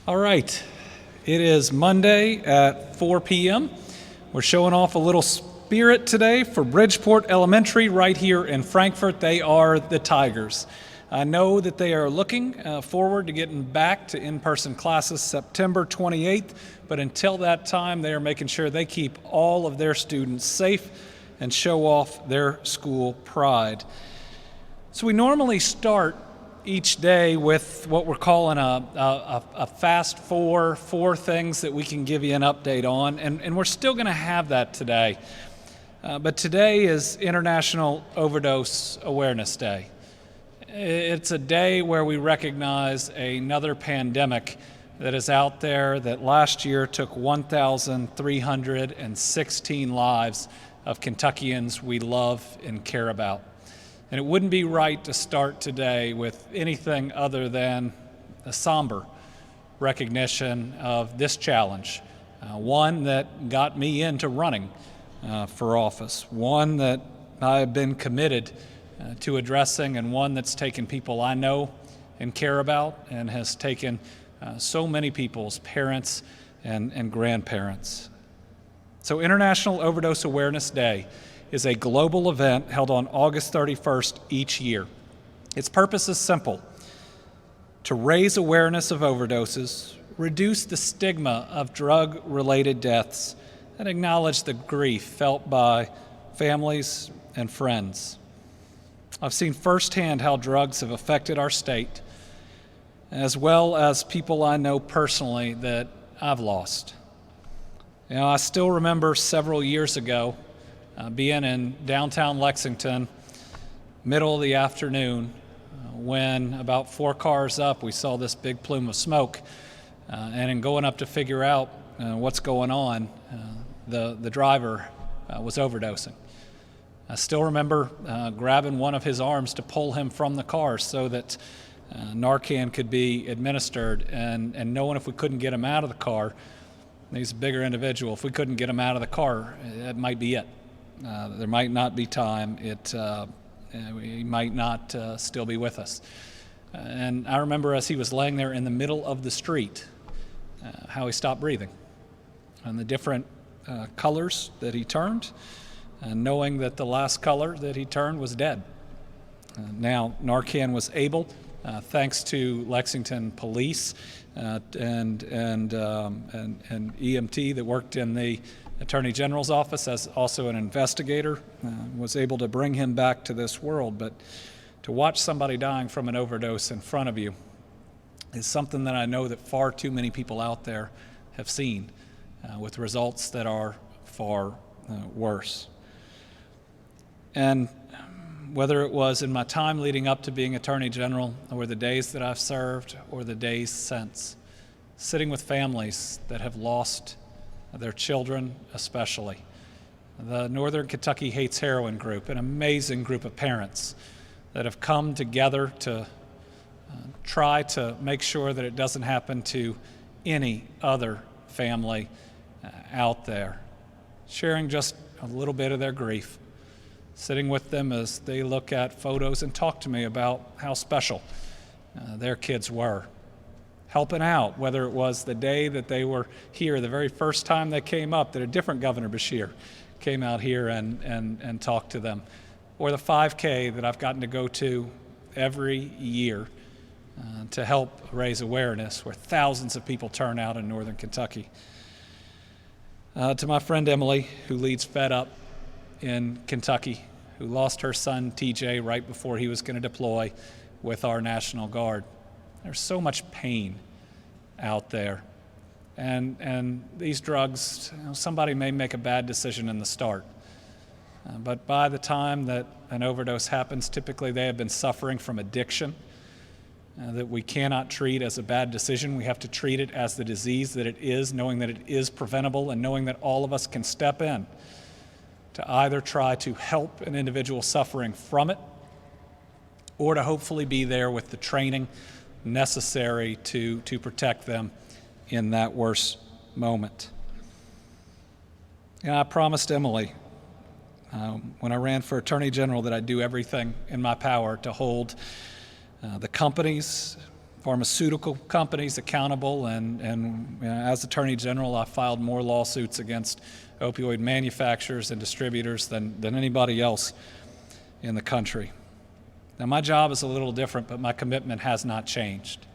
All right, it is Monday at 4 p.m. We're showing off a little spirit today for Bridgeport Elementary right here in Frankfort. They are the Tigers. I know that they are looking forward to getting back to in-person classes September 28th, but until that time, they are making sure they keep all of their students safe and show off their school pride. So we normally start each day with what we're calling a fast four things that we can give you an update on, and we're still going to have that today. But today is International Overdose Awareness Day. It's a day where we recognize another pandemic that is out there that last year took 1,316 lives of Kentuckians we love and care about. And it wouldn't be right to start today with anything other than a somber recognition of this challenge, one that got me into running for office, one that I have been committed to addressing, and one that's taken people I know and care about and has taken so many people's parents and grandparents. So International Overdose Awareness Day is a global event held on August 31st each year. Its purpose is simple: to raise awareness of overdoses, reduce the stigma of drug-related deaths, and acknowledge the grief felt by families and friends. I've seen firsthand how drugs have affected our state, as well as people I know personally that I've lost. You know, I still remember several years ago being in downtown Lexington, middle of the afternoon, when about 4 cars up, we saw this big plume of smoke. And in going up to figure out what's going on, the driver was overdosing. I still remember grabbing one of his arms to pull him from the car so that Narcan could be administered, and knowing if we couldn't get him out of the car, he's a bigger individual, if we couldn't get him out of the car, that might be it. There might not be time. He might not still be with us. And I remember as he was laying there in the middle of the street, how he stopped breathing, and the different colors that he turned, and knowing that the last color that he turned was dead. Now, Narcan was able, thanks to Lexington police and EMT that worked in the Attorney General's office, as also an investigator, was able to bring him back to this world. But to watch somebody dying from an overdose in front of you is something that I know that far too many people out there have seen, with results that are far worse. And whether it was in my time leading up to being Attorney General, or the days that I've served, or the days since, sitting with families that have lost their children especially. The Northern Kentucky Hates Heroin group, an amazing group of parents that have come together to try to make sure that it doesn't happen to any other family out there. Sharing just a little bit of their grief, sitting with them as they look at photos and talk to me about how special their kids were. Helping out, whether it was the day that they were here, the very first time they came up, that a different Governor Beshear came out here and talked to them, or the 5K that I've gotten to go to every year to help raise awareness, where thousands of people turn out in Northern Kentucky. To my friend Emily, who leads Fed Up in Kentucky, who lost her son TJ right before he was going to deploy with our National Guard. There's so much pain out there. And these drugs, somebody may make a bad decision in the start. But by the time that an overdose happens, typically they have been suffering from addiction that we cannot treat as a bad decision. We have to treat it as the disease that it is, knowing that it is preventable, and knowing that all of us can step in to either try to help an individual suffering from it, or to hopefully be there with the training necessary to protect them in that worst moment. And I promised Emily when I ran for Attorney General that I'd do everything in my power to hold the companies, pharmaceutical companies accountable, and as Attorney General, I filed more lawsuits against opioid manufacturers and distributors than anybody else in the country. Now, my job is a little different, but my commitment has not changed.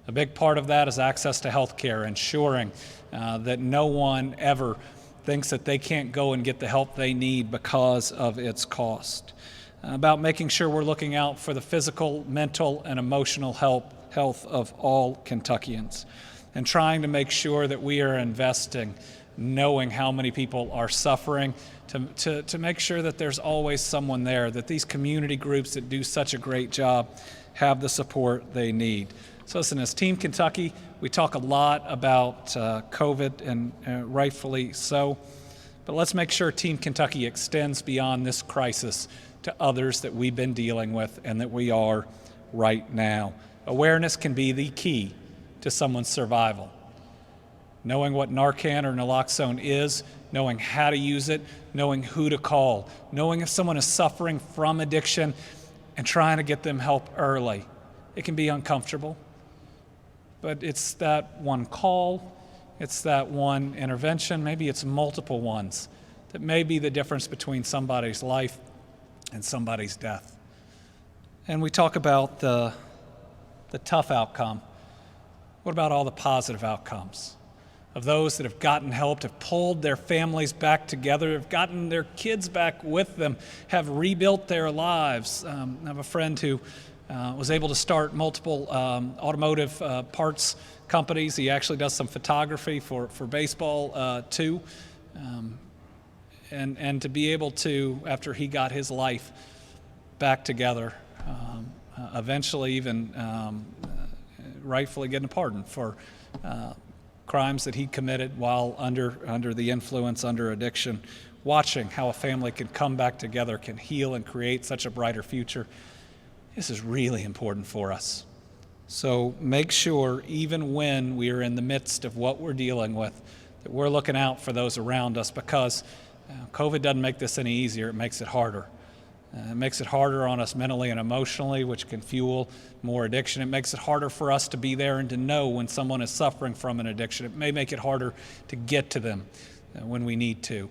A big part of that is access to health care, ensuring that no one ever thinks that they can't go and get the help they need because of its cost. About making sure we're looking out for the physical, mental, and emotional health of all Kentuckians, and trying to make sure that we are investing, knowing how many people are suffering, to make sure that there's always someone there, that these community groups that do such a great job have the support they need. So listen, as Team Kentucky, we talk a lot about COVID, and rightfully so, but let's make sure Team Kentucky extends beyond this crisis to others that we've been dealing with and that we are right now. Awareness can be the key to someone's survival. Knowing what Narcan or naloxone is, knowing how to use it, knowing who to call, knowing if someone is suffering from addiction, and trying to get them help early. It can be uncomfortable, but it's that one call, it's that one intervention, maybe it's multiple ones, that may be the difference between somebody's life and somebody's death. And we talk about the tough outcome. What about all the positive outcomes of those that have gotten help, have pulled their families back together, have gotten their kids back with them, have rebuilt their lives? I have a friend who was able to start multiple automotive parts companies. He actually does some photography for baseball too. And to be able to, after he got his life back together, eventually even rightfully getting a pardon for crimes that he committed while under the influence, under addiction, watching how a family can come back together, can heal and create such a brighter future. This is really important for us. So make sure, even when we are in the midst of what we're dealing with, that we're looking out for those around us, because COVID doesn't make this any easier, it makes it harder. It makes it harder on us mentally and emotionally, which can fuel more addiction. It makes it harder for us to be there and to know when someone is suffering from an addiction. It may make it harder to get to them when we need to.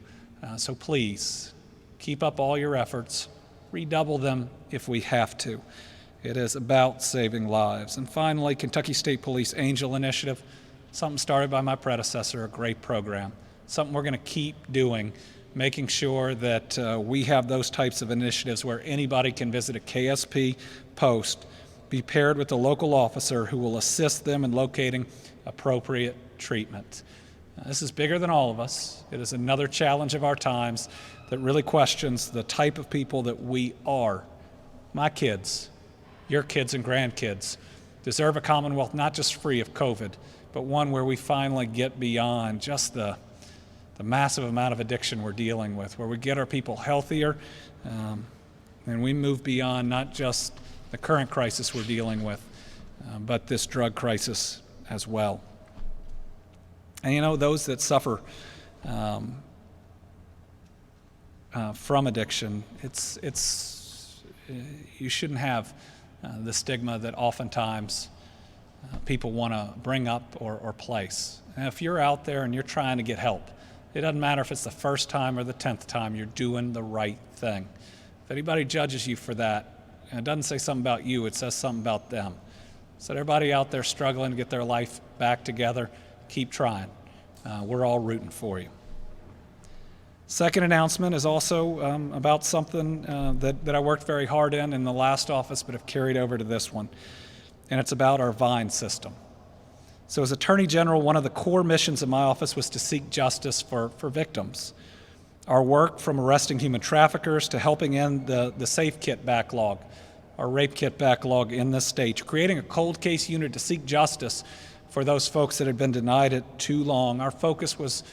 So please, keep up all your efforts, redouble them if we have to. It is about saving lives. And finally, Kentucky State Police Angel Initiative, something started by my predecessor, a great program, something we're going to keep doing, making sure that we have those types of initiatives where anybody can visit a KSP post, be paired with a local officer who will assist them in locating appropriate treatment. This is bigger than all of us. It is another challenge of our times that really questions the type of people that we are. My kids, your kids and grandkids deserve a Commonwealth not just free of COVID, but one where we finally get beyond just the massive amount of addiction we're dealing with, where we get our people healthier, and we move beyond not just the current crisis we're dealing with, but this drug crisis as well. And you know, those that suffer from addiction, you shouldn't have the stigma that oftentimes people want to bring up or place. And if you're out there and you're trying to get help, it doesn't matter if it's the first time or the 10th time, you're doing the right thing. If anybody judges you for that, and it doesn't say something about you, it says something about them. So everybody out there struggling to get their life back together, keep trying. We're all rooting for you. Second announcement is also about something that I worked very hard in the last office, but have carried over to this one. And it's about our VINE system. So as Attorney General, one of the core missions of my office was to seek justice for victims. Our work, from arresting human traffickers to helping end the safe kit backlog, our rape kit backlog in this state, creating a cold case unit to seek justice for those folks that had been denied it too long. Our focus was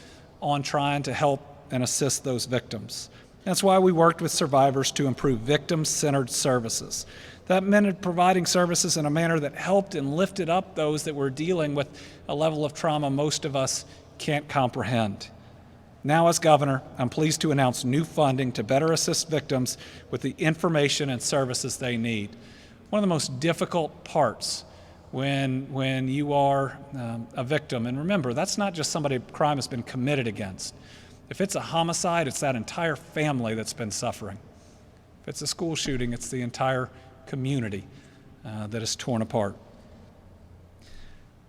on trying to help and assist those victims. That's why we worked with survivors to improve victim-centered services. That meant providing services in a manner that helped and lifted up those that were dealing with a level of trauma most of us can't comprehend. Now, as governor, I'm pleased to announce new funding to better assist victims with the information and services they need. One of the most difficult parts when you are a victim. And remember, that's not just somebody a crime has been committed against. If it's a homicide, it's that entire family that's been suffering. If it's a school shooting, it's the entire community that is torn apart.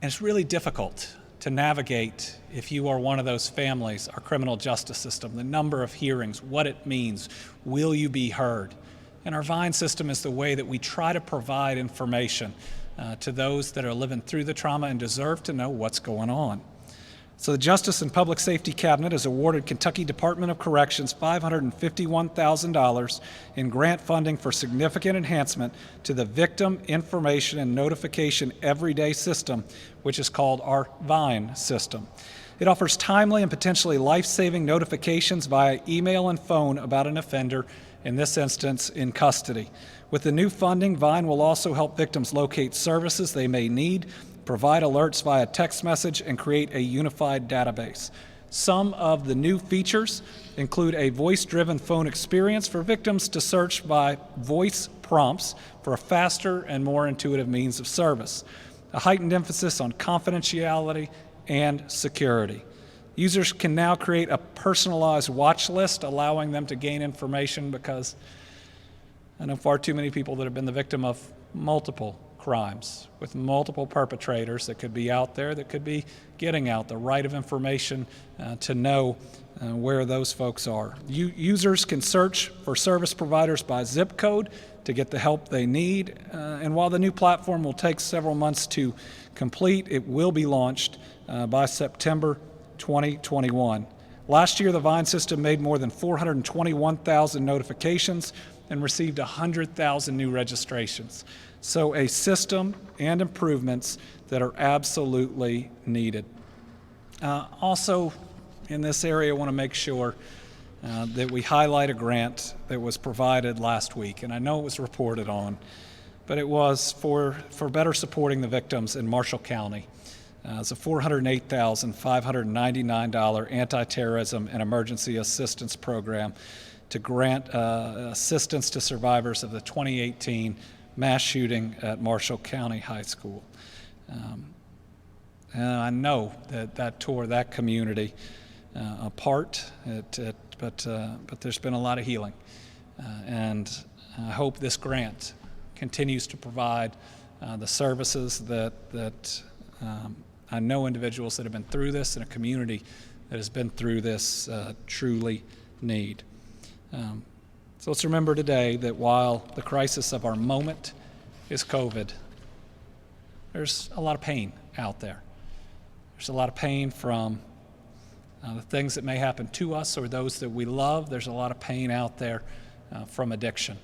And it's really difficult to navigate, if you are one of those families, our criminal justice system, the number of hearings, what it means, will you be heard? And our VINE system is the way that we try to provide information to those that are living through the trauma and deserve to know what's going on. So the Justice and Public Safety Cabinet has awarded Kentucky Department of Corrections $551,000 in grant funding for significant enhancement to the Victim Information and Notification Everyday System, which is called our VINE system. It offers timely and potentially life-saving notifications via email and phone about an offender, in this instance in custody. With the new funding, VINE will also help victims locate services they may need, provide alerts via text message, and create a unified database. Some of the new features include a voice-driven phone experience for victims to search by voice prompts for a faster and more intuitive means of service, a heightened emphasis on confidentiality and security. Users can now create a personalized watch list, allowing them to gain information, because I know far too many people that have been the victim of multiple crimes with multiple perpetrators that could be out there, that could be getting out the right of information to know where those folks are. Users can search for service providers by zip code to get the help they need. And while the new platform will take several months to complete, it will be launched by September 2021. Last year, the VINE system made more than 421,000 notifications and received 100,000 new registrations. So a system and improvements that are absolutely needed. Also, in this area, I want to make sure that we highlight a grant that was provided last week, and I know it was reported on, but it was for better supporting the victims in Marshall County. It's a $408,599 anti-terrorism and emergency assistance program to grant assistance to survivors of the 2018 mass shooting at Marshall County High School. And I know that tore that community apart, but there's been a lot of healing. And I hope this grant continues to provide the services that I know individuals that have been through this and a community that has been through this truly need. So let's remember today that while the crisis of our moment is COVID, there's a lot of pain out there. There's a lot of pain from the things that may happen to us or those that we love. There's a lot of pain out there from addiction.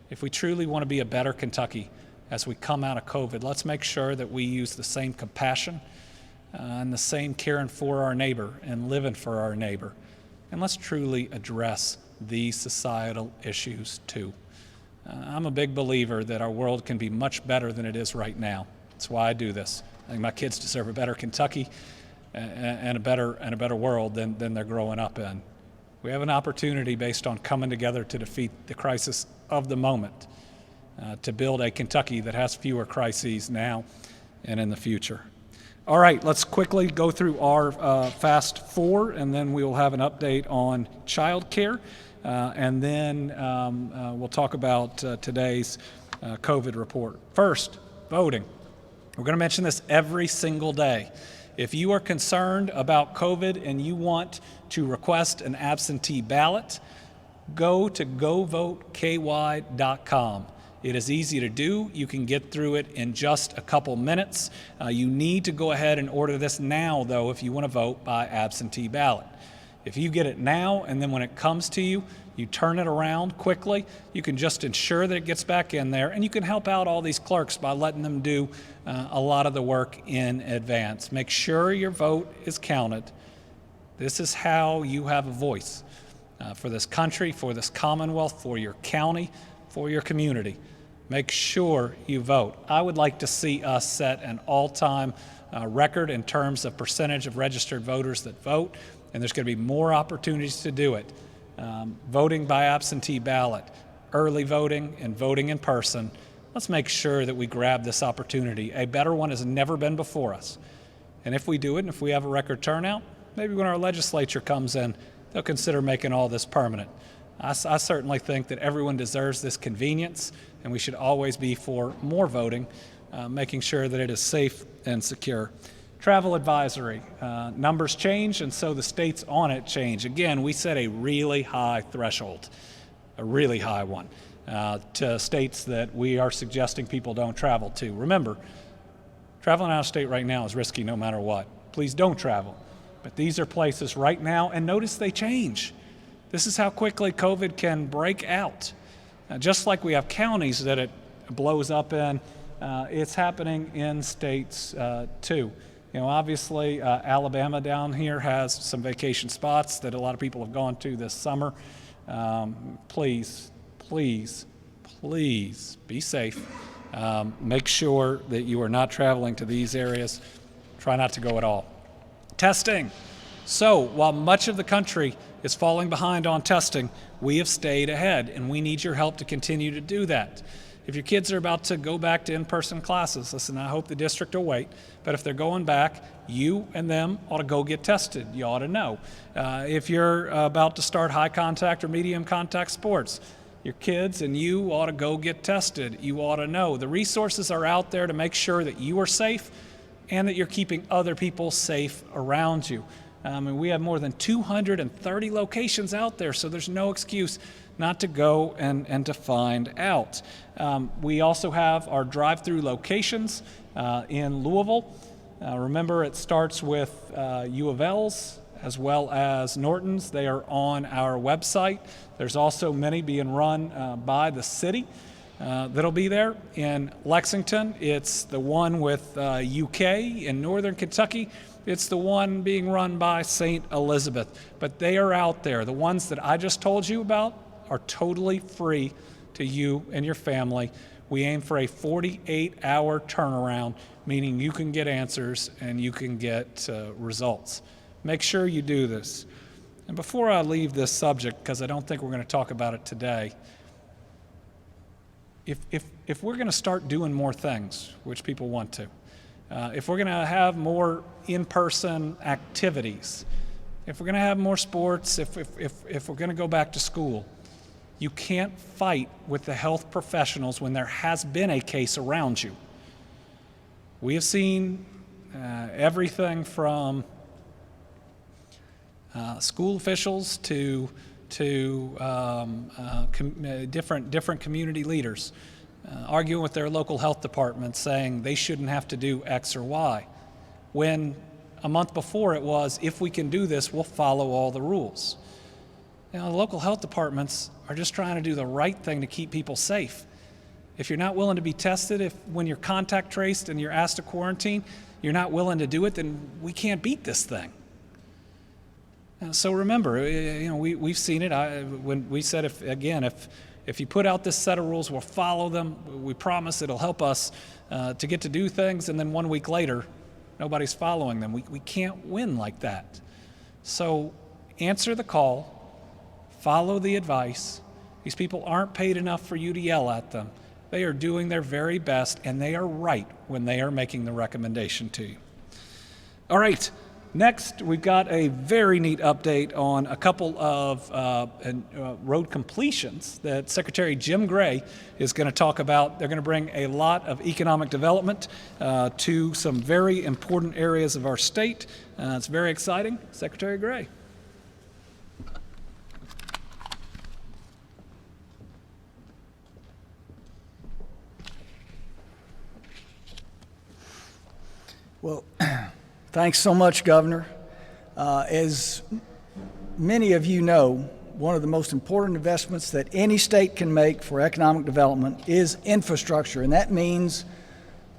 If we truly want to be a better Kentucky as we come out of COVID, let's make sure that we use the same compassion and the same caring for our neighbor and living for our neighbor. And let's truly address these societal issues too. I'm a big believer that our world can be much better than it is right now. That's why I do this. I think my kids deserve a better Kentucky and a better world than they're growing up in. We have an opportunity based on coming together to defeat the crisis of the moment, to build a Kentucky that has fewer crises now and in the future. All right, let's quickly go through our Fast Four, and then we will have an update on child care, and then we'll talk about today's COVID report. First, voting. We're going to mention this every single day. If you are concerned about COVID and you want to request an absentee ballot, go to govoteky.com. It is easy to do. You can get through it in just a couple minutes. You need to go ahead and order this now, though, if you want to vote by absentee ballot. If you get it now and then when it comes to you, you turn it around quickly, you can just ensure that it gets back in there, and you can help out all these clerks by letting them do a lot of the work in advance. Make sure your vote is counted. This is how you have a voice for this country, for this Commonwealth, for your county, for your community. Make sure you vote. I would like to see us set an all-time record in terms of percentage of registered voters that vote, and there's going to be more opportunities to do it. Voting by absentee ballot, early voting, and voting in person let's make sure that we grab this opportunity. A better one has never been before us. And if we do it, and if we have a record turnout, maybe when our legislature comes in, they'll consider making all this permanent. I certainly think that everyone deserves this convenience, and we should always be for more voting, making sure that it is safe and secure. Travel advisory. Numbers change, and so the states on it change. Again, we set a really high threshold, a really high one, to states that we are suggesting people don't travel to. Remember, traveling out of state right now is risky no matter what. Please don't travel. But these are places right now, and notice they change. This is how quickly COVID can break out. Just like we have counties that it blows up in, it's happening in states too. You know, obviously Alabama down here has some vacation spots that a lot of people have gone to this summer. Please, please, please be safe. Make sure that you are not traveling to these areas. Try not to go at all. Testing. So while much of the country is falling behind on testing, we have stayed ahead, and we need your help to continue to do that. If your kids are about to go back to in-person classes, listen, I hope the district will wait, but if they're going back, you and them ought to go get tested. You ought to know. If you're about to start high contact or medium contact sports, your kids and you ought to go get tested. You ought to know. The resources are out there to make sure that you are safe and that you're keeping other people safe around you. And we have more than 230 locations out there, so there's no excuse not to go and to find out. We also have our drive-through locations in Louisville. Remember, it starts with U of L's as well as Norton's. They are on our website. There's also many being run by the city that'll be there. In Lexington, it's the one with UK. In Northern Kentucky, it's the one being run by St. Elizabeth. But they are out there. The ones that I just told you about are totally free to you and your family. We aim for a 48-hour turnaround, meaning you can get answers and you can get results. Make sure you do this. And before I leave this subject, because I don't think we're going to talk about it today, if we're going to start doing more things, which people want to, if we're going to have more in-person activities, if we're going to have more sports, if we're going to go back to school, you can't fight with the health professionals when there has been a case around you. We have seen everything from school officials to different community leaders arguing with their local health departments saying they shouldn't have to do X or Y, when a month before it was, if we can do this, we'll follow all the rules. You know, the local health departments are just trying to do the right thing to keep people safe. If you're not willing to be tested, when you're contact traced and you're asked to quarantine, you're not willing to do it, then we can't beat this thing. So remember, you know, we've seen it. When we said, if you put out this set of rules, we'll follow them. We promise it'll help us to get to do things, and then 1 week later, nobody's following them. We can't win like that. So answer the call, follow the advice. These people aren't paid enough for you to yell at them. They are doing their very best, and they are right when they are making the recommendation to you. All right. Next, we've got a very neat update on a couple of road completions that Secretary Jim Gray is going to talk about. They're going to bring a lot of economic development to some very important areas of our state. It's very exciting. Secretary Gray. Well, thanks so much, Governor. As many of you know, one of the most important investments that any state can make for economic development is infrastructure, and that means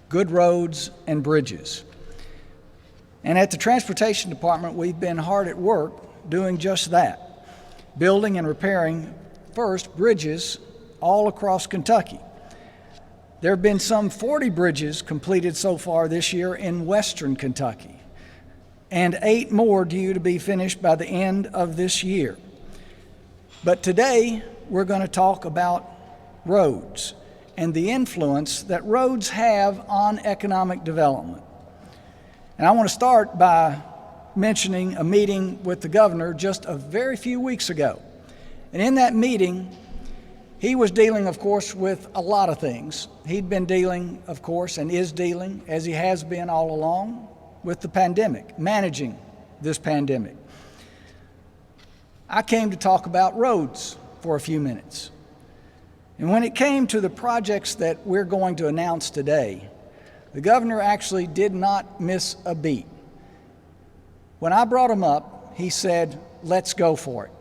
good roads and bridges. And at the Transportation Department, we've been hard at work doing just that, building and repairing, first, bridges all across Kentucky. There have been some 40 bridges completed so far this year in western Kentucky, and 8 more due to be finished by the end of this year. But today, we're going to talk about roads and the influence that roads have on economic development. And I want to start by mentioning a meeting with the governor just a very few weeks ago. And in that meeting, he was dealing, of course, with a lot of things. He'd been dealing, of course, and is dealing, as he has been all along, with the pandemic, managing this pandemic. I came to talk about roads for a few minutes. And when it came to the projects that we're going to announce today, the governor actually did not miss a beat. When I brought him up, he said, let's go for it.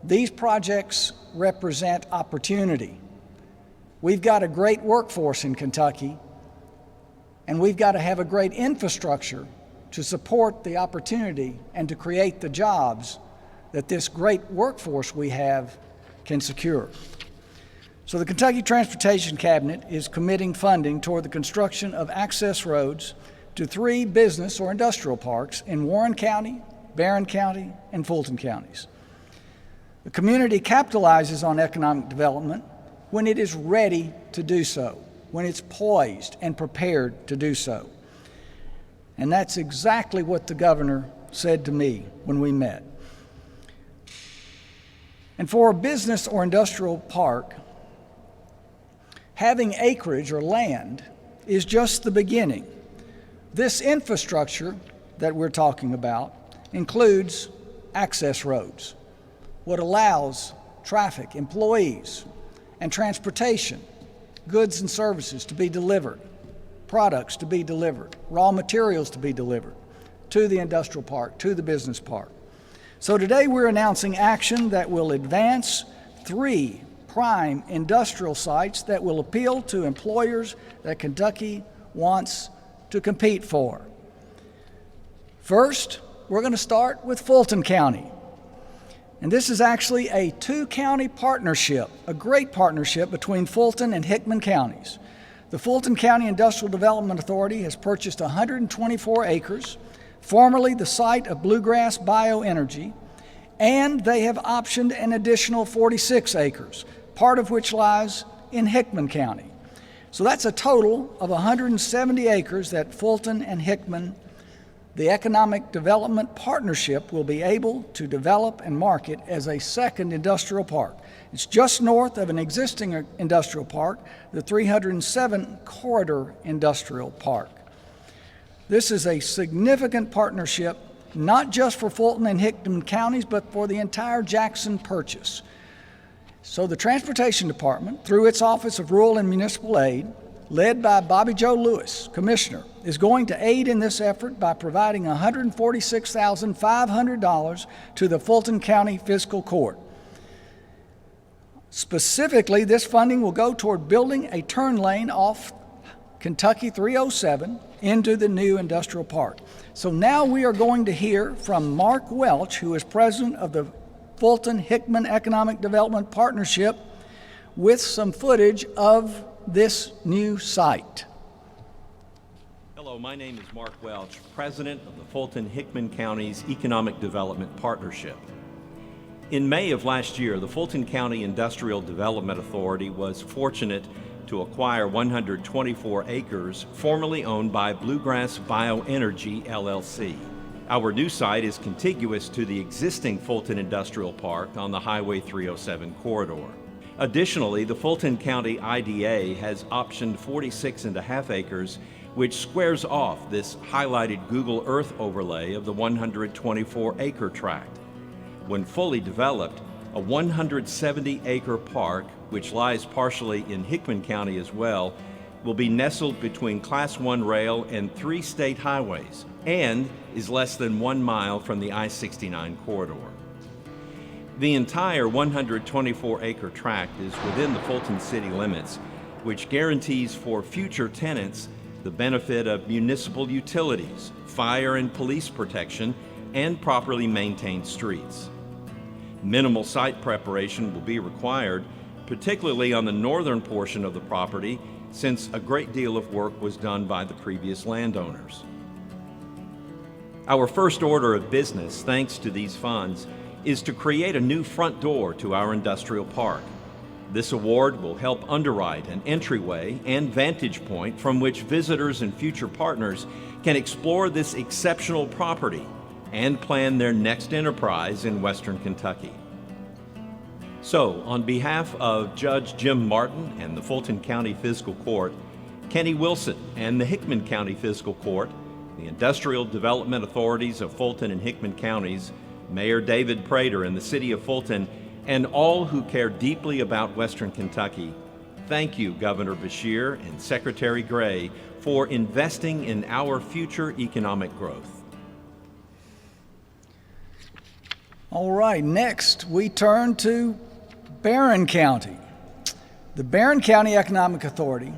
These projects represent opportunity. We've got a great workforce in Kentucky, and we've got to have a great infrastructure to support the opportunity and to create the jobs that this great workforce we have can secure. So the Kentucky Transportation Cabinet is committing funding toward the construction of access roads to 3 business or industrial parks in Warren County, Barron County, and Fulton counties. The community capitalizes on economic development when it is ready to do so, when it's poised and prepared to do so. And that's exactly what the governor said to me when we met. And for a business or industrial park, having acreage or land is just the beginning. This infrastructure that we're talking about includes access roads, what allows traffic, employees, and transportation, goods and services to be delivered, products to be delivered, raw materials to be delivered to the industrial park, to the business park. So today we're announcing action that will advance 3 prime industrial sites that will appeal to employers that Kentucky wants to compete for. First, we're going to start with Fulton County. And this is actually a 2-county partnership, a great partnership between Fulton and Hickman counties. The Fulton County Industrial Development Authority has purchased 124 acres, formerly the site of Bluegrass Bioenergy, and they have optioned an additional 46 acres, part of which lies in Hickman County. So that's a total of 170 acres that Fulton and Hickman, the Economic Development Partnership, will be able to develop and market as a second industrial park. It's just north of an existing industrial park, the 307 Corridor Industrial Park. This is a significant partnership, not just for Fulton and Hickman counties, but for the entire Jackson Purchase. So the Transportation Department, through its Office of Rural and Municipal Aid, led by Bobby Joe Lewis, Commissioner, is going to aid in this effort by providing $146,500 to the Fulton County Fiscal Court. Specifically, this funding will go toward building a turn lane off Kentucky 307 into the new industrial park. So now we are going to hear from Mark Welch, who is president of the Fulton-Hickman Economic Development Partnership, with some footage of this new site. Hello, my name is Mark Welch, president of the Fulton-Hickman County's Economic Development Partnership. In May of last year, the Fulton County Industrial Development Authority was fortunate to acquire 124 acres formerly owned by Bluegrass Bioenergy, LLC. Our new site is contiguous to the existing Fulton Industrial Park on the Highway 307 corridor. Additionally, the Fulton County IDA has optioned 46.5 acres, which squares off this highlighted Google Earth overlay of the 124-acre tract. When fully developed, a 170-acre park, which lies partially in Hickman County as well, will be nestled between Class 1 rail and 3 state highways and is less than 1 mile from the I-69 corridor. The entire 124-acre tract is within the Fulton city limits, which guarantees for future tenants the benefit of municipal utilities, fire and police protection, and properly maintained streets. Minimal site preparation will be required, particularly on the northern portion of the property, since a great deal of work was done by the previous landowners. Our first order of business, thanks to these funds, is to create a new front door to our industrial park. This award will help underwrite an entryway and vantage point from which visitors and future partners can explore this exceptional property and plan their next enterprise in Western Kentucky. So, on behalf of Judge Jim Martin and the Fulton County Fiscal Court, Kenny Wilson and the Hickman County Fiscal Court, the Industrial Development Authorities of Fulton and Hickman Counties, Mayor David Prater and the City of Fulton, and all who care deeply about Western Kentucky, thank you, Governor Beshear and Secretary Gray, for investing in our future economic growth. All right, next we turn to Barron County. The Barron County Economic Authority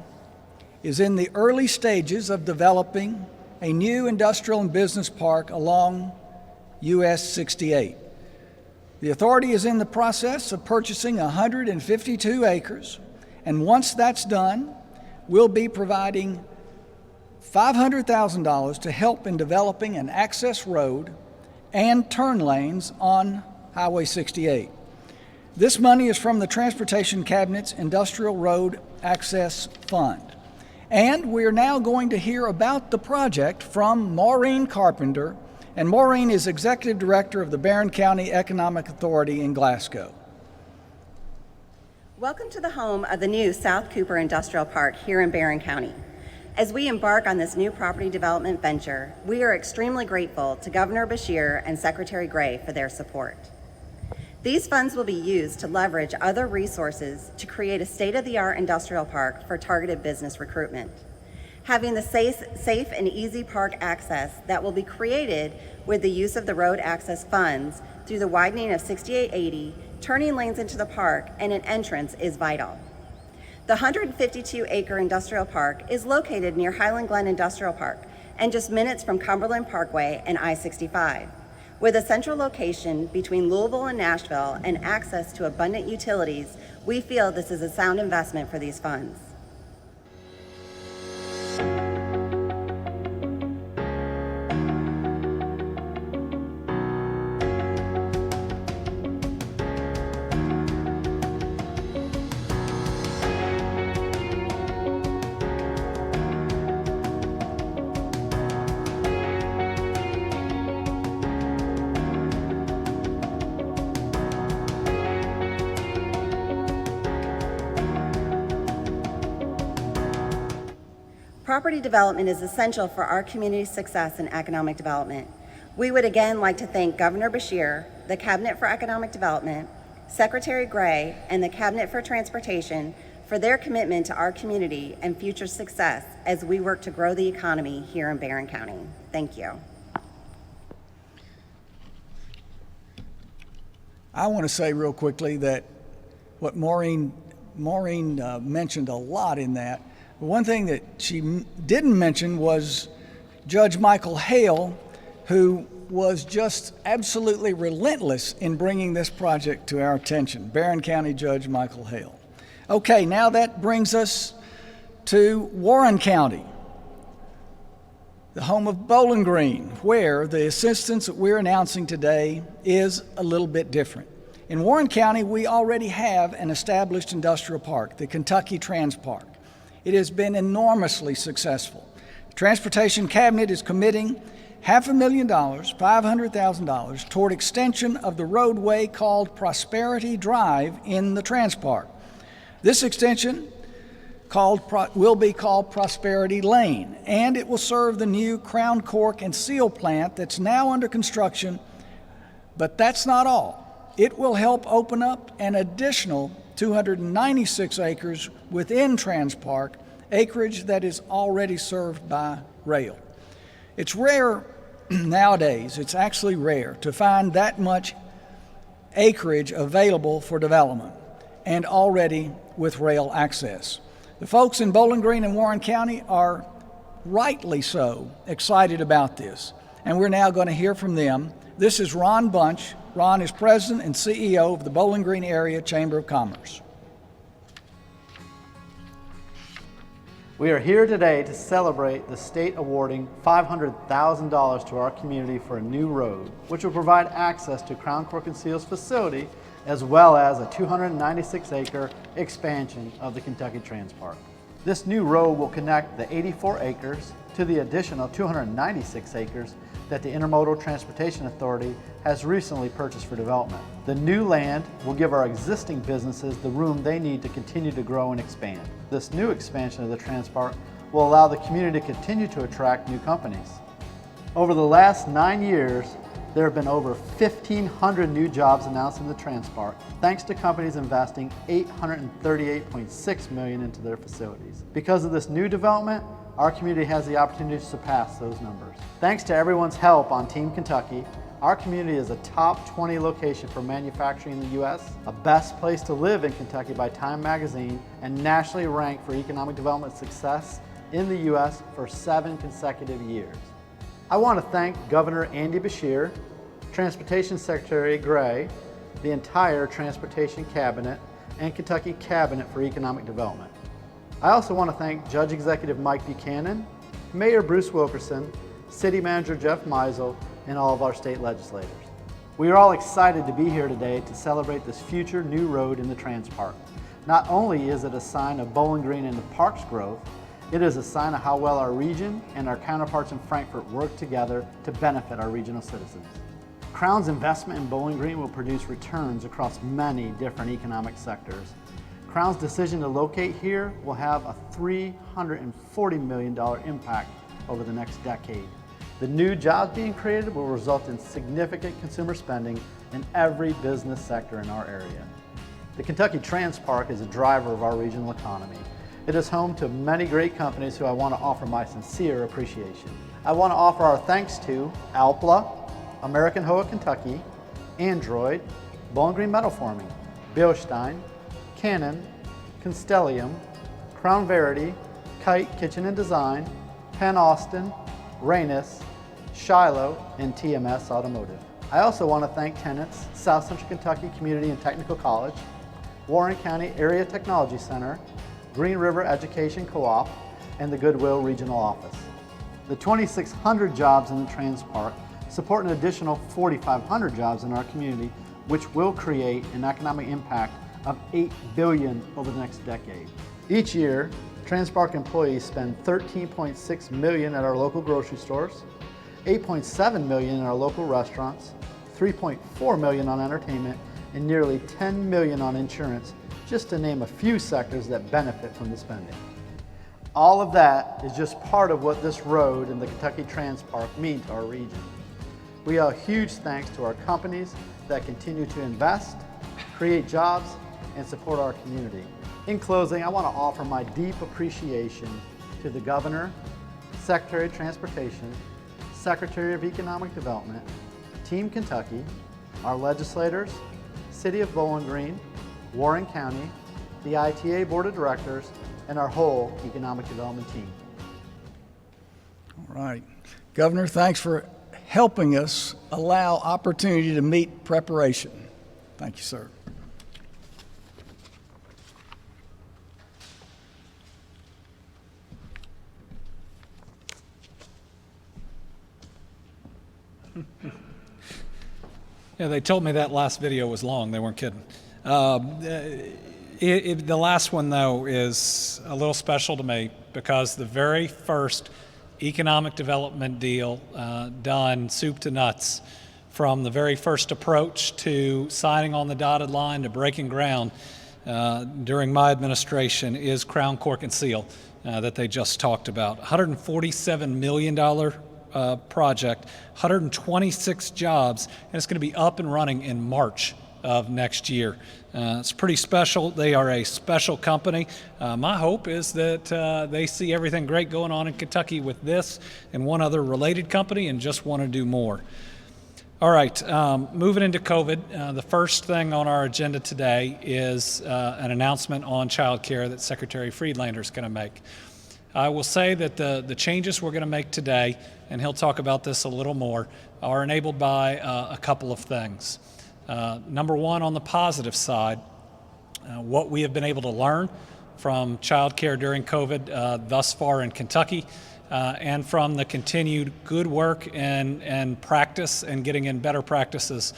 is in the early stages of developing a new industrial and business park along US 68. The authority is in the process of purchasing 152 acres, and once that's done, we'll be providing $500,000 to help in developing an access road and turn lanes on Highway 68. This money is from the Transportation Cabinet's Industrial Road Access Fund. And we're now going to hear about the project from Maureen Carpenter, and Maureen is Executive Director of the Barron County Economic Authority in Glasgow. Welcome to the home of the new South Cooper Industrial Park here in Barron County. As we embark on this new property development venture, we are extremely grateful to Governor Beshear and Secretary Gray for their support. These funds will be used to leverage other resources to create a state-of-the-art industrial park for targeted business recruitment. Having the safe and easy park access that will be created with the use of the road access funds through the widening of 6880, turning lanes into the park, and an entrance is vital. The 152-acre industrial park is located near Highland Glen Industrial Park and just minutes from Cumberland Parkway and I-65. With a central location between Louisville and Nashville and access to abundant utilities, we feel this is a sound investment for these funds. Property development is essential for our community's success and economic development. We would again like to thank Governor Beshear, the Cabinet for Economic Development, Secretary Gray, and the Cabinet for Transportation for their commitment to our community and future success as we work to grow the economy here in Barron County. Thank you. I want to say real quickly that what Maureen mentioned a lot in that. One thing that she didn't mention was Judge Michael Hale, who was just absolutely relentless in bringing this project to our attention. Barron County Judge Michael Hale. Okay, now that brings us to Warren County, the home of Bowling Green, where the assistance that we're announcing today is a little bit different. In Warren County, we already have an established industrial park, the Kentucky Trans Park. It has been enormously successful. The Transportation Cabinet is committing $500,000, $500,000 toward extension of the roadway called Prosperity Drive in the Trans Park. This extension will be called Prosperity Lane, and it will serve the new crown cork and seal plant that's now under construction. But that's not all. It will help open up an additional 296 acres within Trans Park, acreage that is already served by rail. It's rare nowadays, it's actually rare to find that much acreage available for development and already with rail access. The folks in Bowling Green and Warren County are rightly so excited about this, and we're now going to hear from them. This is Ron Bunch. Ron is President and CEO of the Bowling Green Area Chamber of Commerce. We are here today to celebrate the state awarding $500,000 to our community for a new road, which will provide access to Crown Cork and Seal's facility as well as a 296-acre expansion of the Kentucky Trans Park. This new road will connect the 84 acres to the additional 296 acres that the Intermodal Transportation Authority has recently purchased for development. The new land will give our existing businesses the room they need to continue to grow and expand. This new expansion of the Trans Park will allow the community to continue to attract new companies. Over the last 9 years, there have been over 1,500 new jobs announced in the Trans Park, thanks to companies investing $838.6 million into their facilities. Because of this new development, our community has the opportunity to surpass those numbers. Thanks to everyone's help on Team Kentucky, our community is a top 20 location for manufacturing in the U.S., a best place to live in Kentucky by Time Magazine, and nationally ranked for economic development success in the U.S. for 7 consecutive years. I want to thank Governor Andy Beshear, Transportation Secretary Gray, the entire Transportation Cabinet, and Kentucky Cabinet for Economic Development. I also want to thank Judge Executive Mike Buchanan, Mayor Bruce Wilkerson, City Manager Jeff Meisel, and all of our state legislators. We are all excited to be here today to celebrate this future new road in the Trans Park. Not only is it a sign of Bowling Green and the park's growth, it is a sign of how well our region and our counterparts in Frankfort work together to benefit our regional citizens. Crown's investment in Bowling Green will produce returns across many different economic sectors. Crown's decision to locate here will have a $340 million impact over the next decade. The new jobs being created will result in significant consumer spending in every business sector in our area. The Kentucky Trans Park is a driver of our regional economy. It is home to many great companies who I want to offer my sincere appreciation. I want to offer our thanks to Alpla, American Hoa Kentucky, Android, Bowling Green Metal Forming, Bilstein, Canon, Constellium, Crown Verity, Kite Kitchen and Design, Penn Austin, Rhenus, Shiloh, and TMS Automotive. I also want to thank tenants, South Central Kentucky Community and Technical College, Warren County Area Technology Center, Green River Education Co-op, and the Goodwill Regional Office. The 2,600 jobs in the Trans Park support an additional 4,500 jobs in our community, which will create an economic impact of $8 billion over the next decade. Each year, Trans Park employees spend $13.6 million at our local grocery stores, $8.7 million in our local restaurants, $3.4 million on entertainment, and nearly $10 million on insurance, just to name a few sectors that benefit from the spending. All of that is just part of what this road and the Kentucky Trans Park mean to our region. We owe a huge thanks to our companies that continue to invest, create jobs, and support our community. In closing, I want to offer my deep appreciation to the Governor, Secretary of Transportation, Secretary of Economic Development, Team Kentucky, our legislators, City of Bowling Green, Warren County, the ITA Board of Directors, and our whole economic development team. All right. Governor, thanks for helping us allow opportunity to meet preparation. Thank you, sir. Yeah, they told me that last video was long. They weren't kidding. The last one, though, is a little special to me because the very first economic development deal done, soup to nuts, from the very first approach to signing on the dotted line to breaking ground during my administration is Crown Cork and Seal that they just talked about. $147 million project, 126 jobs, and it's going to be up and running in March of next year. It's pretty special. They are a special company. My hope is that they see everything great going on in Kentucky with this and one other related company and just want to do more. All right, moving into COVID, the first thing on our agenda today is an announcement on child care that Secretary Friedlander is going to make. I will say that the changes we're going to make today, and he'll talk about this a little more, are enabled by a couple of things. Number one, on the positive side, what we have been able to learn from child care during COVID thus far in Kentucky and from the continued good work and practice and getting in better practices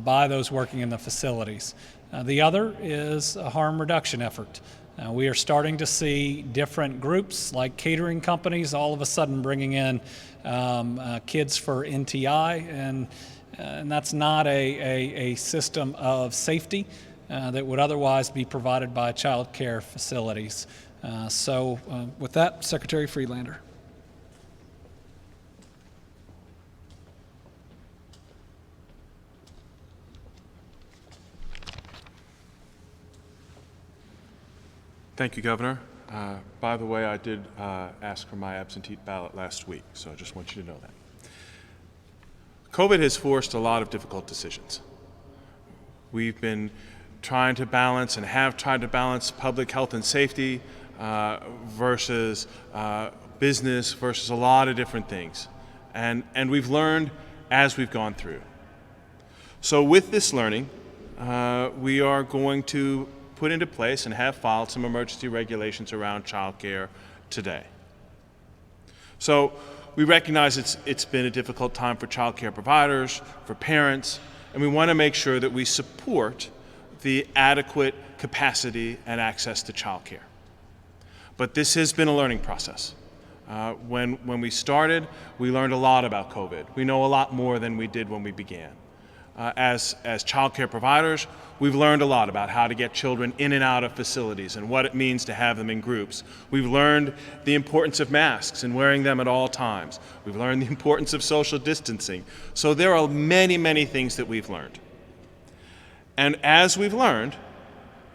by those working in the facilities. The other is a harm reduction effort. We are starting to see different groups like catering companies all of a sudden bringing in kids for NTI, and that's not a system of safety that would otherwise be provided by child care facilities. So with that, Secretary Friedlander. Thank you, Governor. By the way, I did ask for my absentee ballot last week, so I just want you to know that. COVID has forced a lot of difficult decisions. We've been trying to balance and have tried to balance public health and safety versus business versus a lot of different things. And we've learned as we've gone through. So with this learning, we are going to put into place and have filed some emergency regulations around childcare today. So we recognize it's been a difficult time for childcare providers, for parents, and we want to make sure that we support the adequate capacity and access to childcare. But this has been a learning process. When we started, we learned a lot about COVID. We know a lot more than we did when we began. As childcare providers, we've learned a lot about how to get children in and out of facilities and what it means to have them in groups. We've learned the importance of masks and wearing them at all times. We've learned the importance of social distancing. So there are many, many things that we've learned. And as we've learned,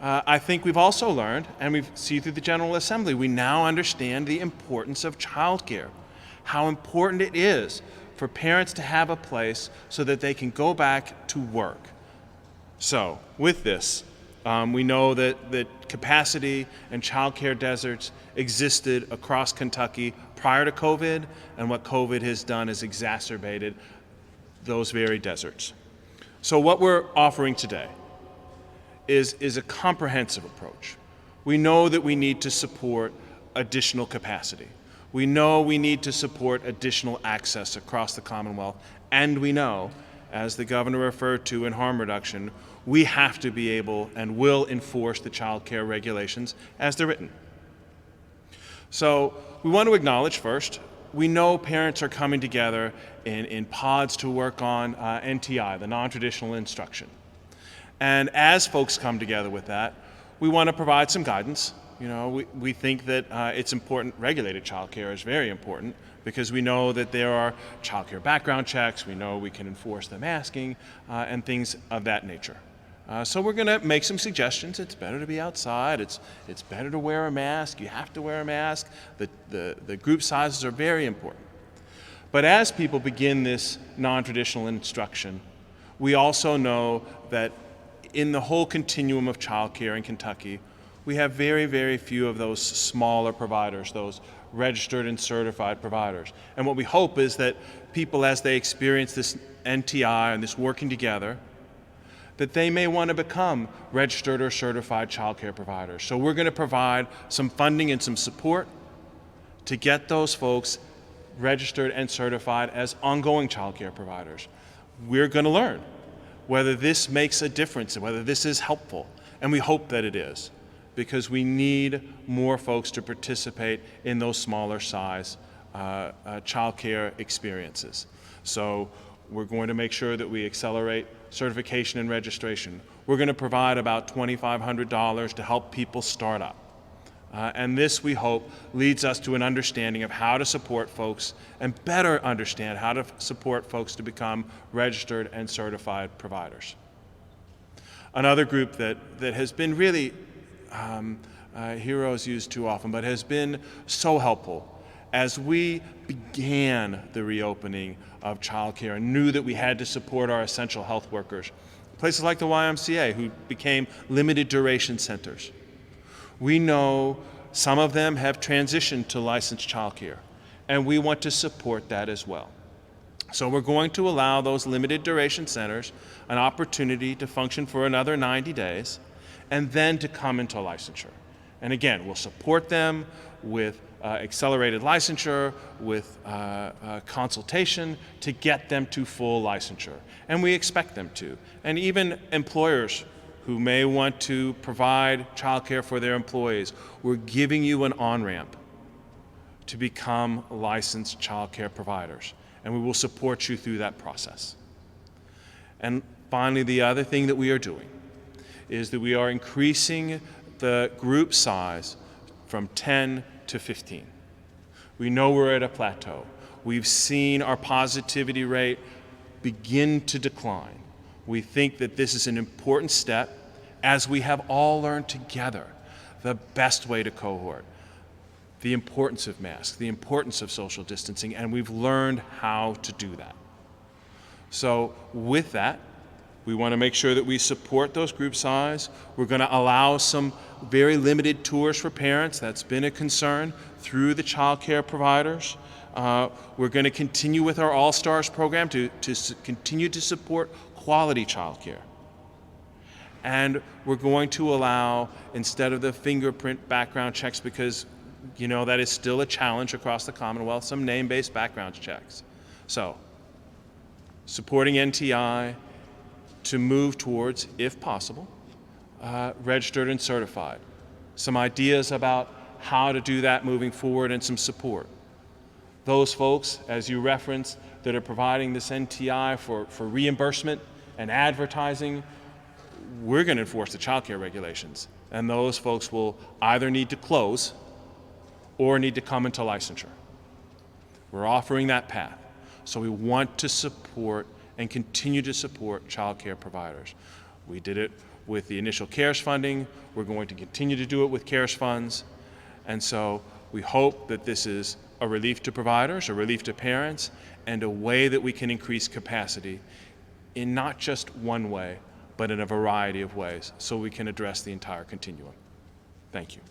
I think we've also learned, and we see through the General Assembly, we now understand the importance of childcare, how important it is for parents to have a place so that they can go back to work. So with this, we know that capacity and childcare deserts existed across Kentucky prior to COVID, and what COVID has done is exacerbated those very deserts. So what we're offering today is a comprehensive approach. We know that we need to support additional capacity. We know we need to support additional access across the Commonwealth, and we know, as the governor referred to in harm reduction, we have to be able and will enforce the child care regulations as they're written. So we want to acknowledge first, we know parents are coming together in pods to work on NTI, the non-traditional instruction. And as folks come together with that, we want to provide some guidance. You know, we think that it's important. Regulated childcare is very important because we know that there are childcare background checks. We know we can enforce the masking and things of that nature. So we're going to make some suggestions. It's better to be outside. It's better to wear a mask. You have to wear a mask. The group sizes are very important. But as people begin this non-traditional instruction, we also know that in the whole continuum of childcare in Kentucky, we have very, very few of those smaller providers, those registered and certified providers. And what we hope is that people, as they experience this NTI and this working together, that they may want to become registered or certified childcare providers. So we're going to provide some funding and some support to get those folks registered and certified as ongoing childcare providers. We're going to learn whether this makes a difference and whether this is helpful, and we hope that it is, because we need more folks to participate in those smaller size childcare experiences. So we're going to make sure that we accelerate certification and registration. We're going to provide about $2,500 to help people start up. And this, we hope, leads us to an understanding of how to support folks and better understand how to support folks to become registered and certified providers. Another group that has been really heroes used too often, but has been so helpful as we began the reopening of childcare and knew that we had to support our essential health workers. Places like the YMCA, who became limited duration centers. We know some of them have transitioned to licensed childcare, and we want to support that as well. So we're going to allow those limited duration centers an opportunity to function for another 90 days and then to come into licensure. And again, we'll support them with accelerated licensure, with consultation to get them to full licensure. And we expect them to. And even employers who may want to provide childcare for their employees, we're giving you an on-ramp to become licensed childcare providers. And we will support you through that process. And finally, the other thing that we are doing is that we are increasing the group size from 10 to 15. We know we're at a plateau. We've seen our positivity rate begin to decline. We think that this is an important step as we have all learned together the best way to cohort, the importance of masks, the importance of social distancing, and we've learned how to do that. So with that, we want to make sure that we support those group size. We're going to allow some very limited tours for parents. That's been a concern through the child care providers. We're going to continue with our All-Stars program to continue to support quality child care. And we're going to allow, instead of the fingerprint background checks, because you know that is still a challenge across the Commonwealth, some name-based background checks. So, supporting NTI to move towards, if possible, registered and certified. Some ideas about how to do that moving forward and some support. Those folks, as you referenced, that are providing this NTI for reimbursement and advertising, we're going to enforce the child care regulations. And those folks will either need to close or need to come into licensure. We're offering that path. So we want to support and continue to support child care providers. We did it with the initial CARES funding. We're going to continue to do it with CARES funds. And so we hope that this is a relief to providers, a relief to parents, and a way that we can increase capacity in not just one way, but in a variety of ways, so we can address the entire continuum. Thank you.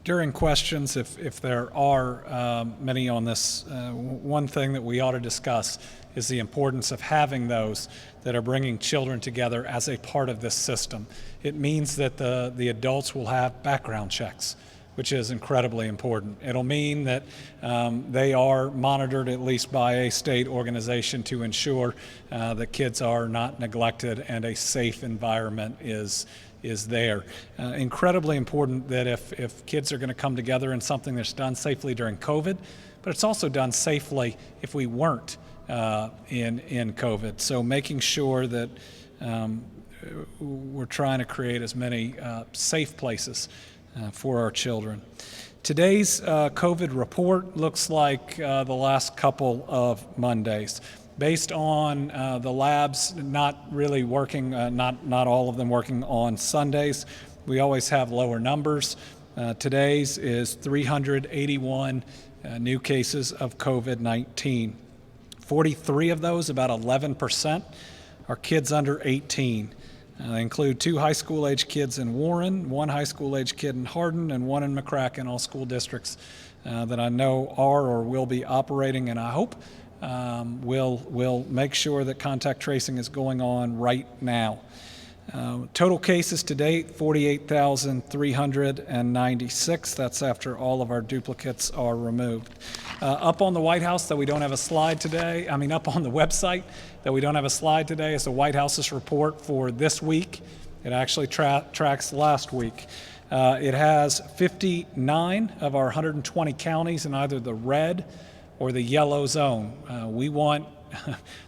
During questions, if there are many on this, one thing that we ought to discuss is the importance of having those that are bringing children together as a part of this system. It means that the adults will have background checks, which is incredibly important. It'll mean that they are monitored at least by a state organization to ensure that kids are not neglected and a safe environment is there. Incredibly important that if kids are going to come together in something that's done safely during COVID, but it's also done safely if we weren't in COVID. So making sure that we're trying to create as many safe places for our children. Today's COVID report looks like the last couple of Mondays. Based on the labs not really working, not all of them working on Sundays, we always have lower numbers. Today's is 381 new cases of COVID-19. 43 of those, about 11%, are kids under 18. They include 2 high school age kids in Warren, 1 high school age kid in Hardin, and 1 in McCracken, all school districts that I know are or will be operating, and I hope we'll make sure that contact tracing is going on right now. Total cases to date, 48,396. That's after all of our duplicates are removed. Up on the White House that we don't have a slide today, up on the website that we don't have a slide today is the White House's report for this week. It actually tracks last week. It has 59 of our 120 counties in either the red or the yellow zone. We want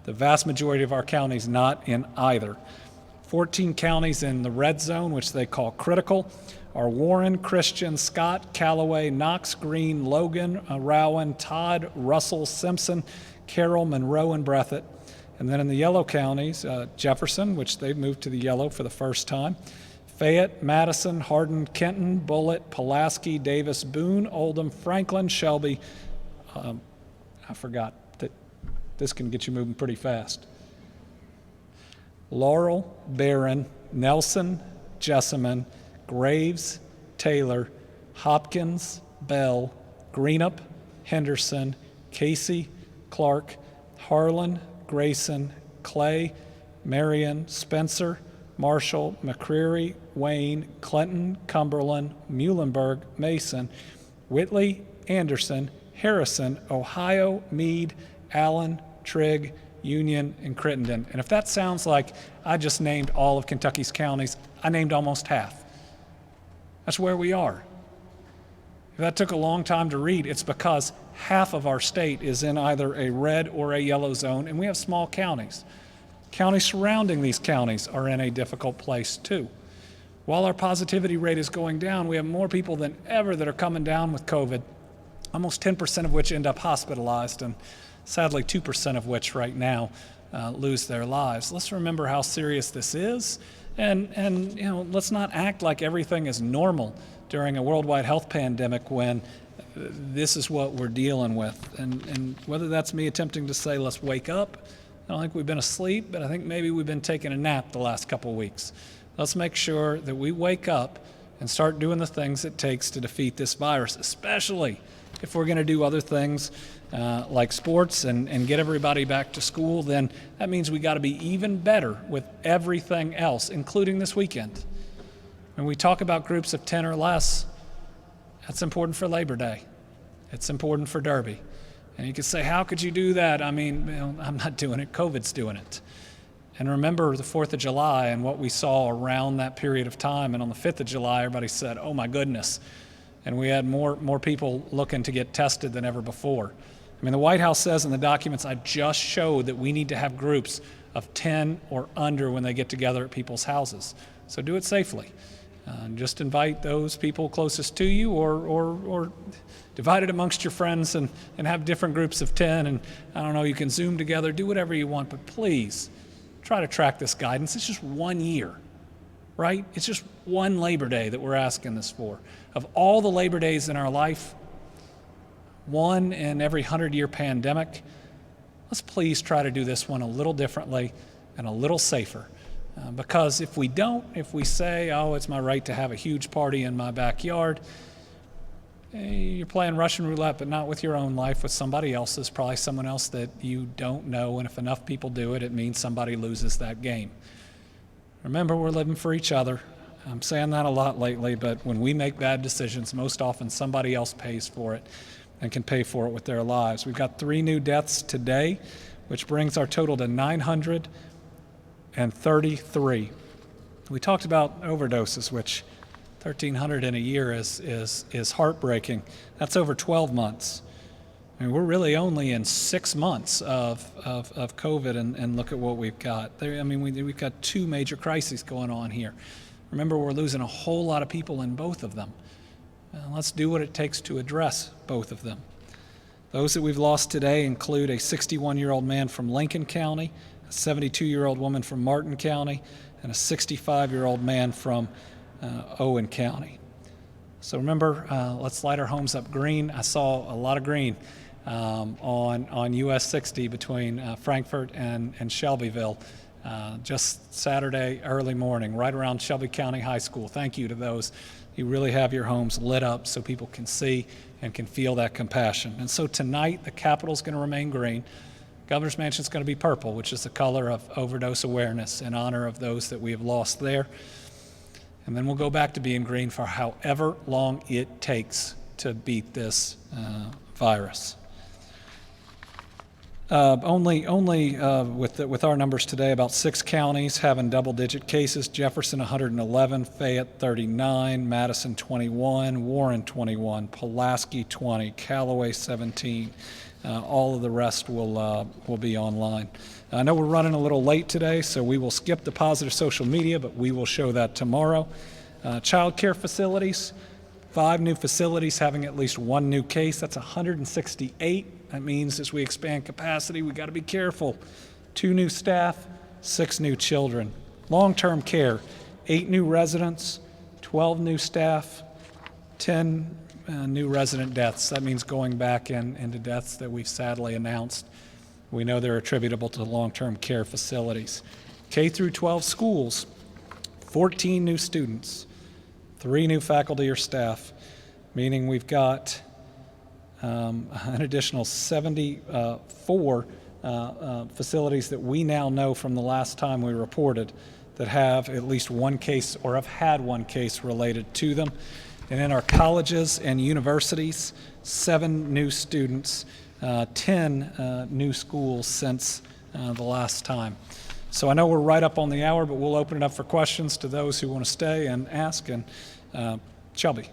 the vast majority of our counties not in either. 14 counties in the red zone, which they call critical, are Warren, Christian, Scott, Callaway, Knox, Greene, Logan, Rowan, Todd, Russell, Simpson, Carroll, Monroe, and Breathitt. And then in the yellow counties, Jefferson, which they've moved to the yellow for the first time, Fayette, Madison, Hardin, Kenton, Bullitt, Pulaski, Davis, Boone, Oldham, Franklin, Shelby. I forgot that this can get you moving pretty fast. Laurel, Barron, Nelson, Jessamine, Graves, Taylor, Hopkins, Bell, Greenup, Henderson, Casey, Clark, Harlan, Grayson, Clay, Marion, Spencer, Marshall, McCreary, Wayne, Clinton, Cumberland, Muhlenberg, Mason, Whitley, Anderson, Harrison, Ohio, Meade, Allen, Trigg, Union, and Crittenden. And if that sounds like I just named all of Kentucky's counties, I named almost half. That's where we are. If that took a long time to read, it's because half of our state is in either a red or a yellow zone, and we have small counties. Counties surrounding these counties are in a difficult place too. While our positivity rate is going down, we have more people than ever that are coming down with COVID, almost 10% of which end up hospitalized, and sadly 2% of which right now lose their lives. Let's remember how serious this is, and let's not act like everything is normal during a worldwide health pandemic when this is what we're dealing with. And whether that's me attempting to say, let's wake up, I don't think we've been asleep, but I think maybe we've been taking a nap the last couple of weeks. Let's make sure that we wake up and start doing the things it takes to defeat this virus, especially if we're going to do other things like sports and get everybody back to school. Then that means we got to be even better with everything else, including this weekend. When we talk about groups of 10 or less, that's important for Labor Day. It's important for Derby. And you could say, how could you do that? I mean, I'm not doing it, COVID's doing it. And remember the 4th of July and what we saw around that period of time. And on the 5th of July, everybody said, oh my goodness. And we had more people looking to get tested than ever before. I mean, the White House says in the documents I just showed that we need to have groups of 10 or under when they get together at people's houses. So do it safely. Just invite those people closest to you or divide it amongst your friends and have different groups of 10. And I don't know, you can Zoom together, do whatever you want, but please try to track this guidance. It's just 1 year, right? It's just one Labor Day that we're asking this for. Of all the Labor Days in our life, one in every 100-year pandemic, let's please try to do this one a little differently and a little safer. Because if we don't, if we say, oh, it's my right to have a huge party in my backyard, you're playing Russian roulette, but not with your own life, with somebody else's, probably someone else that you don't know. And if enough people do it, it means somebody loses that game. Remember, we're living for each other. I'm saying that a lot lately, but when we make bad decisions, most often somebody else pays for it and can pay for it with their lives. We've got 3 new deaths today, which brings our total to 933. We talked about overdoses, which 1,300 in a year is heartbreaking. That's over 12 months. I mean, we're really only in 6 months of COVID, and look at what we've got. We've got 2 major crises going on here. Remember, we're losing a whole lot of people in both of them. Let's do what it takes to address both of them. Those that we've lost today include a 61-year-old man from Lincoln County, a 72-year-old woman from Martin County, and a 65-year-old man from Owen County. So remember, let's light our homes up green. I saw a lot of green on US 60 between Frankfort and Shelbyville just Saturday early morning, right around Shelby County High School. Thank you to those. You really have your homes lit up so people can see and can feel that compassion. And so tonight, the Capitol's going to remain green. Governor's Mansion's going to be purple, which is the color of overdose awareness in honor of those that we have lost there. And then we'll go back to being green for however long it takes to beat this virus. With our numbers today, about 6 counties having double-digit cases: Jefferson 111, Fayette 39, Madison 21, Warren 21, Pulaski 20, Callaway 17. All of the rest will be online. I know we're running a little late today, so we will skip the positive social media, but we will show that tomorrow. Child care facilities, 5 new facilities having at least 1 new case. That's 168. That means as we expand capacity, we got to be careful. 2 new staff, 6 new children. Long-term care, 8 new residents, 12 new staff, 10 new resident deaths. That means going back into deaths that we've sadly announced. We know they're attributable to long-term care facilities. K through 12 schools, 14 new students, 3 new faculty or staff, meaning we've got an additional 74 facilities that we now know from the last time we reported that have at least one case or have had one case related to them. And in our colleges and universities, 7 new students, 10 new schools since the last time. So I know we're right up on the hour, but we'll open it up for questions to those who want to stay and ask. And Shelby,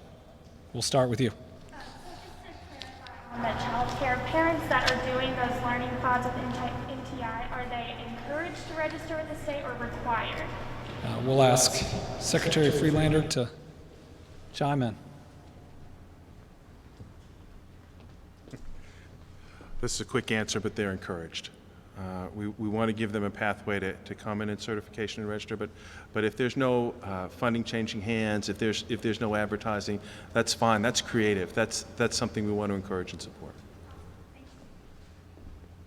we'll start with you. On the child care, parents that are doing those learning pods with NTI, are they encouraged to register with the state or required? We'll ask Secretary Friedlander to chime in. This is a quick answer, but they're encouraged. We want to give them a pathway to come in and certification and register, but if there's no funding changing hands, if there's no advertising, that's fine. That's creative. That's something we want to encourage and support.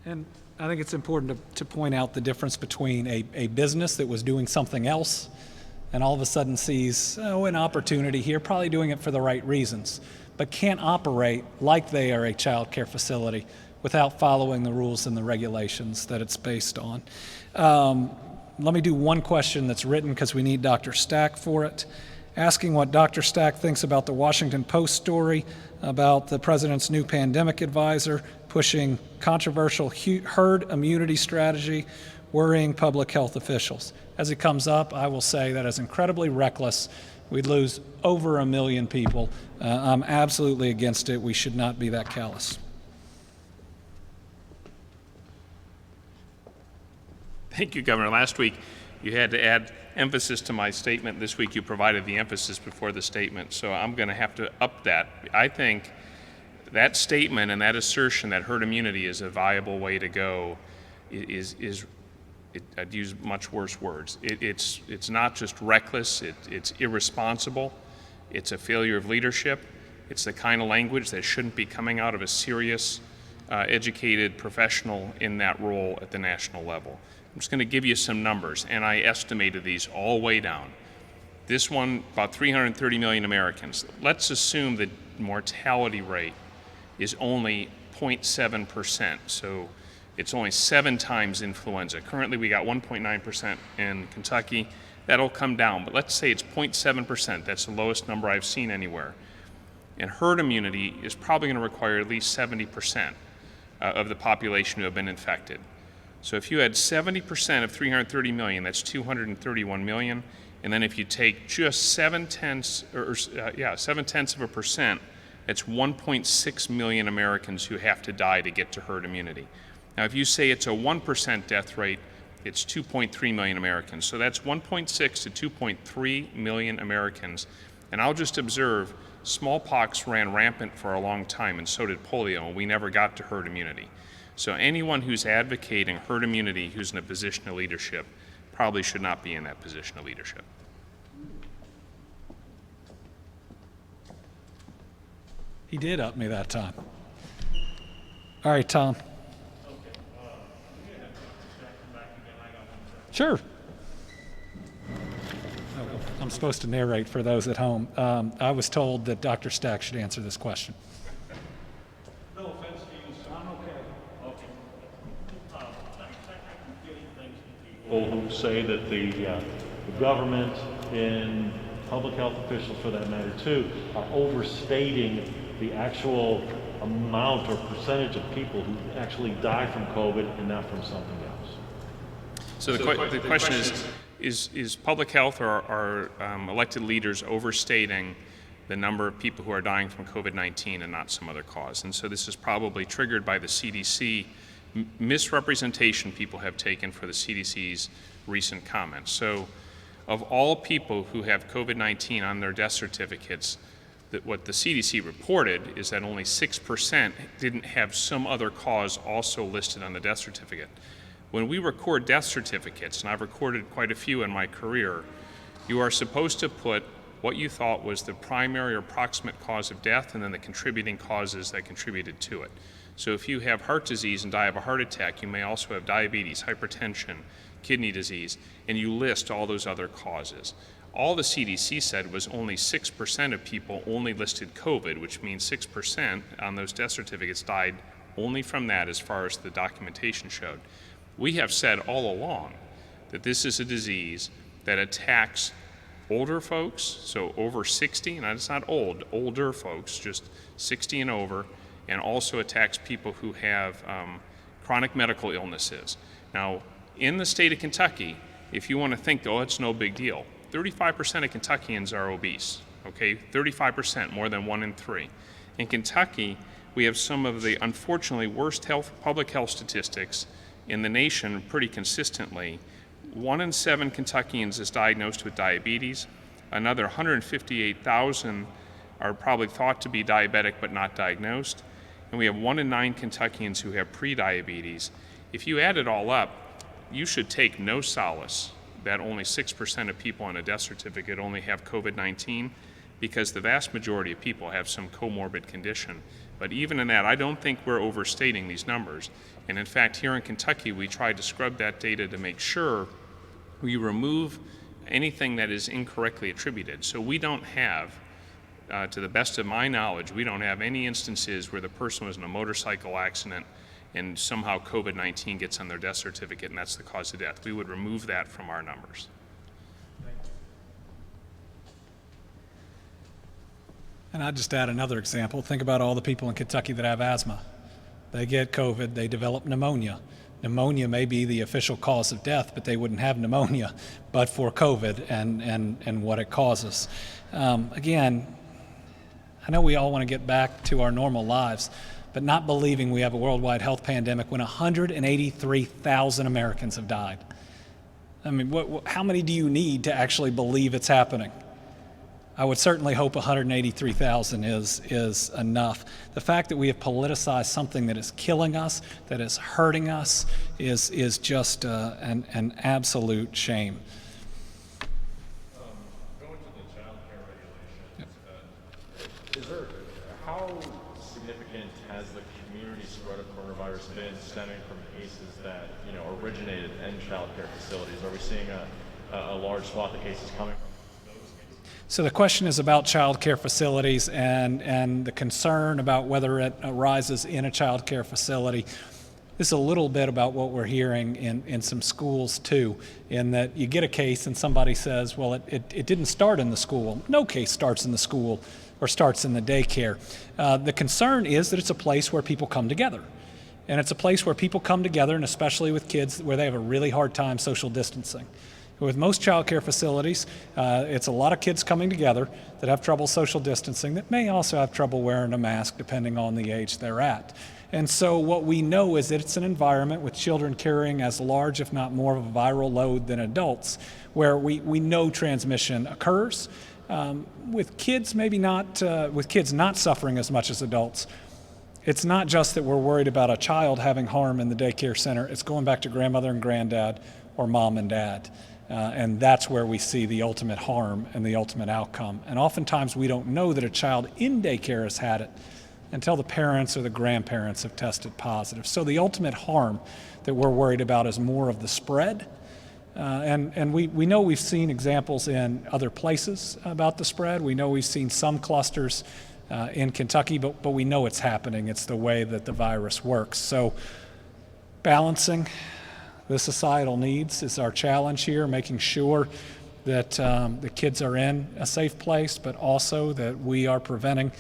And I think it's important to point out the difference between a business that was doing something else and all of a sudden sees, an opportunity here, probably doing it for the right reasons, but can't operate like they are a child care facility without following the rules and the regulations that it's based on. Let me do one question that's written because we need Dr. Stack for it. Asking what Dr. Stack thinks about the Washington Post story about the president's new pandemic advisor pushing controversial herd immunity strategy, worrying public health officials. As it comes up, I will say that is incredibly reckless. We'd lose over 1 million people. I'm absolutely against it. We should not be that callous. Thank you, Governor. Last week, you had to add emphasis to my statement. This week, you provided the emphasis before the statement, so I'm going to have to up that. I think that statement and that assertion that herd immunity is a viable way to go I'd use much worse words. It's not just reckless, it's irresponsible, it's a failure of leadership, it's the kind of language that shouldn't be coming out of a serious, educated professional in that role at the national level. I'm just going to give you some numbers, and I estimated these all way down. This one, about 330 million Americans. Let's assume the mortality rate is only 0.7%, so it's only 7 times influenza. Currently, we got 1.9% in Kentucky. That'll come down, but let's say it's 0.7%. That's the lowest number I've seen anywhere. And herd immunity is probably going to require at least 70% of the population who have been infected. So if you had 70% of 330 million, that's 231 million. And then if you take just 0.7%, that's 1.6 million Americans who have to die to get to herd immunity. Now, if you say it's a 1% death rate, it's 2.3 million Americans. So that's 1.6 to 2.3 million Americans. And I'll just observe, smallpox ran rampant for a long time, and so did polio, and we never got to herd immunity. So anyone who's advocating herd immunity who's in a position of leadership probably should not be in that position of leadership. He did up me that time. All right, Tom. Sure. I'm supposed to narrate for those at home. I was told that Dr. Stack should answer this question. No offense to you, sir. I'm okay. Okay. Getting things to people who say that the government and public health officials, for that matter too, are overstating the actual amount or percentage of people who actually die from COVID and not from something else. So the question is public health or are elected leaders overstating the number of people who are dying from COVID-19 and not some other cause? And so this is probably triggered by the CDC misrepresentation people have taken for the CDC's recent comments. So of all people who have COVID-19 on their death certificates, what the CDC reported is that only 6% didn't have some other cause also listed on the death certificate. When we record death certificates, and I've recorded quite a few in my career, you are supposed to put what you thought was the primary or proximate cause of death and then the contributing causes that contributed to it. So if you have heart disease and die of a heart attack, you may also have diabetes, hypertension, kidney disease, and you list all those other causes. All the CDC said was only 6% of people only listed COVID, which means 6% on those death certificates died only from that as far as the documentation showed. We have said all along that this is a disease that attacks older folks, so over 60, and it's not old, older folks, just 60 and over, and also attacks people who have chronic medical illnesses. Now, in the state of Kentucky, if you want to think, oh, it's no big deal, 35% of Kentuckians are obese, okay? 35%, more than 1 in 3. In Kentucky, we have some of the unfortunately worst public health statistics in the nation pretty consistently. 1 in 7 Kentuckians is diagnosed with diabetes. Another 158,000 are probably thought to be diabetic but not diagnosed. And we have 1 in 9 Kentuckians who have pre-diabetes. If you add it all up, you should take no solace that only 6% of people on a death certificate only have COVID-19, because the vast majority of people have some comorbid condition. But even in that, I don't think we're overstating these numbers. And in fact, here in Kentucky, we tried to scrub that data to make sure we remove anything that is incorrectly attributed. So we don't have, to the best of my knowledge, we don't have any instances where the person was in a motorcycle accident and somehow COVID-19 gets on their death certificate and that's the cause of death. We would remove that from our numbers. And I'd just add another example. Think about all the people in Kentucky that have asthma. They get COVID, they develop pneumonia. Pneumonia may be the official cause of death, but they wouldn't have pneumonia but for COVID and what it causes. Again, I know we all want to get back to our normal lives, but not believing we have a worldwide health pandemic when 183,000 Americans have died. I mean, how many do you need to actually believe it's happening? I would certainly hope 183,000 is enough. The fact that we have politicized something that is killing us, that is hurting us, is just an absolute shame. Going to the child care regulations, how significant has the community spread of coronavirus been stemming from cases that originated in child care facilities? Are we seeing a large swath of cases coming from? So the question is about child care facilities and the concern about whether it arises in a child care facility. This is a little bit about what we're hearing in some schools too, in that you get a case and somebody says, well, it didn't start in the school. No case starts in the school or starts in the daycare. The concern is that it's a place where people come together. And it's a place where people come together, and especially with kids, where they have a really hard time social distancing. With most child care facilities, it's a lot of kids coming together that have trouble social distancing, that may also have trouble wearing a mask depending on the age they're at. And so what we know is that it's an environment with children carrying as large, if not more, of a viral load than adults, where we know transmission occurs. With kids, maybe not, with kids not suffering as much as adults, it's not just that we're worried about a child having harm in the daycare center, it's going back to grandmother and granddad or mom and dad. And that's where we see the ultimate harm and the ultimate outcome. And oftentimes we don't know that a child in daycare has had it until the parents or the grandparents have tested positive. So the ultimate harm that we're worried about is more of the spread. And we know we've seen examples in other places about the spread. We know we've seen some clusters in Kentucky, but we know it's happening. It's the way that the virus works. So balancing the societal needs is our challenge here, making sure that the kids are in a safe place, but also that we are preventing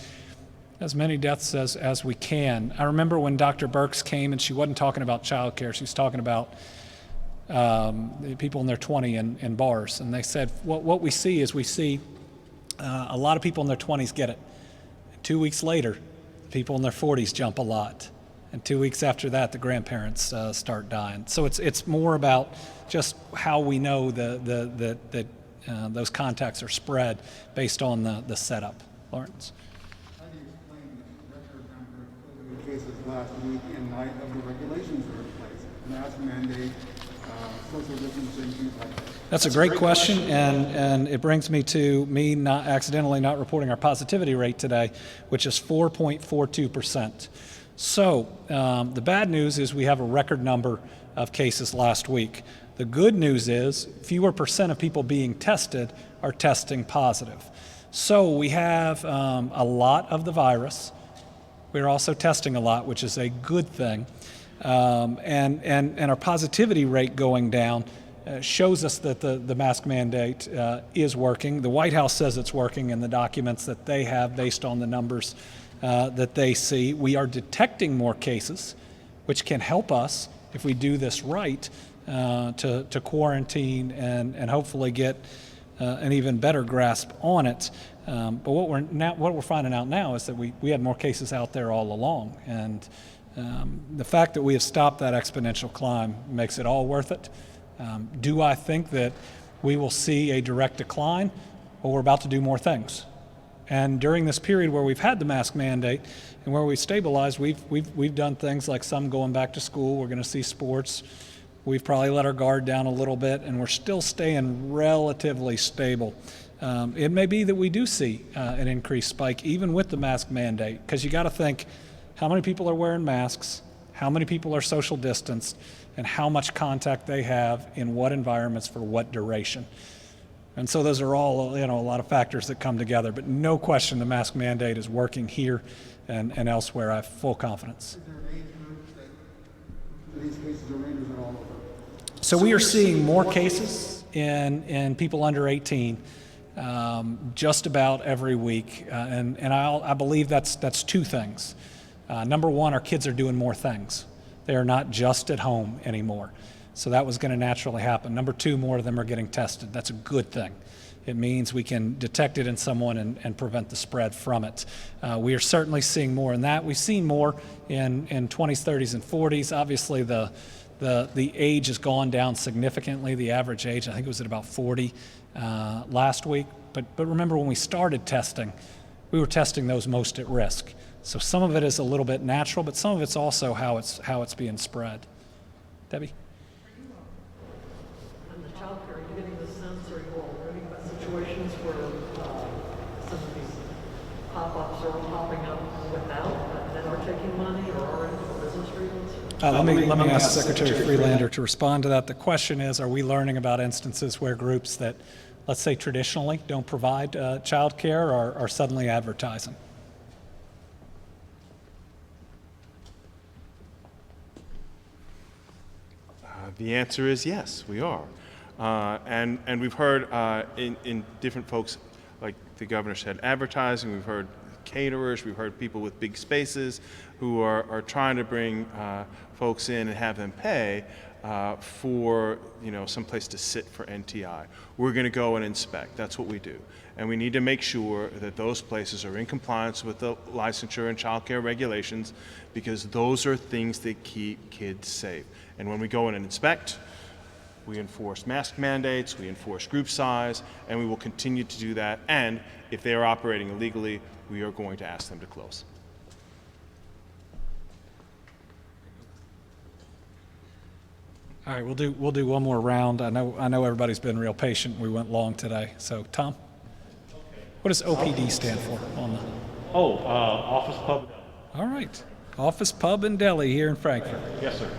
as many deaths as we can. I remember when Dr. Birx came and she wasn't talking about child care, she was talking about people in their 20s in bars. And they said, what we see is a lot of people in their 20s get it. 2 weeks later, people in their 40s jump a lot. And 2 weeks after that, the grandparents start dying. So it's more about just how we know that those contacts are spread based on the setup. Lawrence? How do you explain the record number of COVID cases last week in light of the regulations that are in place? Mask mandate, social distancing, things like that. That's a great question, and it brings me to me not accidentally not reporting our positivity rate today, which is 4.42%. So the bad news is we have a record number of cases last week. The good news is fewer percent of people being tested are testing positive. So we have a lot of the virus, we're also testing a lot, which is a good thing. And our positivity rate going down shows us that the mask mandate is working. The White House says it's working in the documents that they have based on the numbers that they see. We are detecting more cases, which can help us, if we do this right, to quarantine and hopefully get an even better grasp on it. But what we're finding out now is that we had more cases out there all along, and the fact that we have stopped that exponential climb makes it all worth it. Do I think that we will see a direct decline? Well, we're about to do more things. And during this period where we've had the mask mandate and where we've stabilized, we've done things like some going back to school. We're going to see sports. We've probably let our guard down a little bit, and we're still staying relatively stable. It may be that we do see an increased spike even with the mask mandate, because you got to think how many people are wearing masks, how many people are social distanced, and how much contact they have in what environments for what duration. And so those are all, a lot of factors that come together. But no question the mask mandate is working here and elsewhere. I have full confidence. Is there an age group that these cases are in, or is it all over? So we are seeing more cases in people under 18 just about every week. And I believe that's two things. Number one, our kids are doing more things. They are not just at home anymore. So that was going to naturally happen. Number two, more of them are getting tested. That's a good thing. It means we can detect it in someone and prevent the spread from it. We are certainly seeing more in that. We've seen more in 20s, 30s, and 40s. Obviously, the age has gone down significantly. The average age, I think it was at about 40 last week. But remember, when we started testing, we were testing those most at risk. So some of it is a little bit natural, but some of it's also how it's being spread. Debbie? On the child care, are you getting the sense, or are you all learning about situations where some of these pop-ups are popping up without that are taking money or are in for business reasons? Let me ask Secretary Friedlander to respond to that. The question is, are we learning about instances where groups that, let's say traditionally, don't provide child care are suddenly advertising? The answer is yes, we are. And we've heard in different folks, like the governor said, advertising. We've heard caterers. We've heard people with big spaces who are trying to bring folks in and have them pay for some place to sit for NTI. We're going to go and inspect. That's what we do. And we need to make sure that those places are in compliance with the licensure and child care regulations, because those are things that keep kids safe. And when we go in and inspect, we enforce mask mandates, we enforce group size, and we will continue to do that. And if they are operating illegally, we are going to ask them to close. All right, we'll do one more round. I know everybody's been real patient. We went long today. So Tom, what does OPD stand for on the? Office Pub. All right, Office Pub and Deli here in Frankfurt. Yes, sir.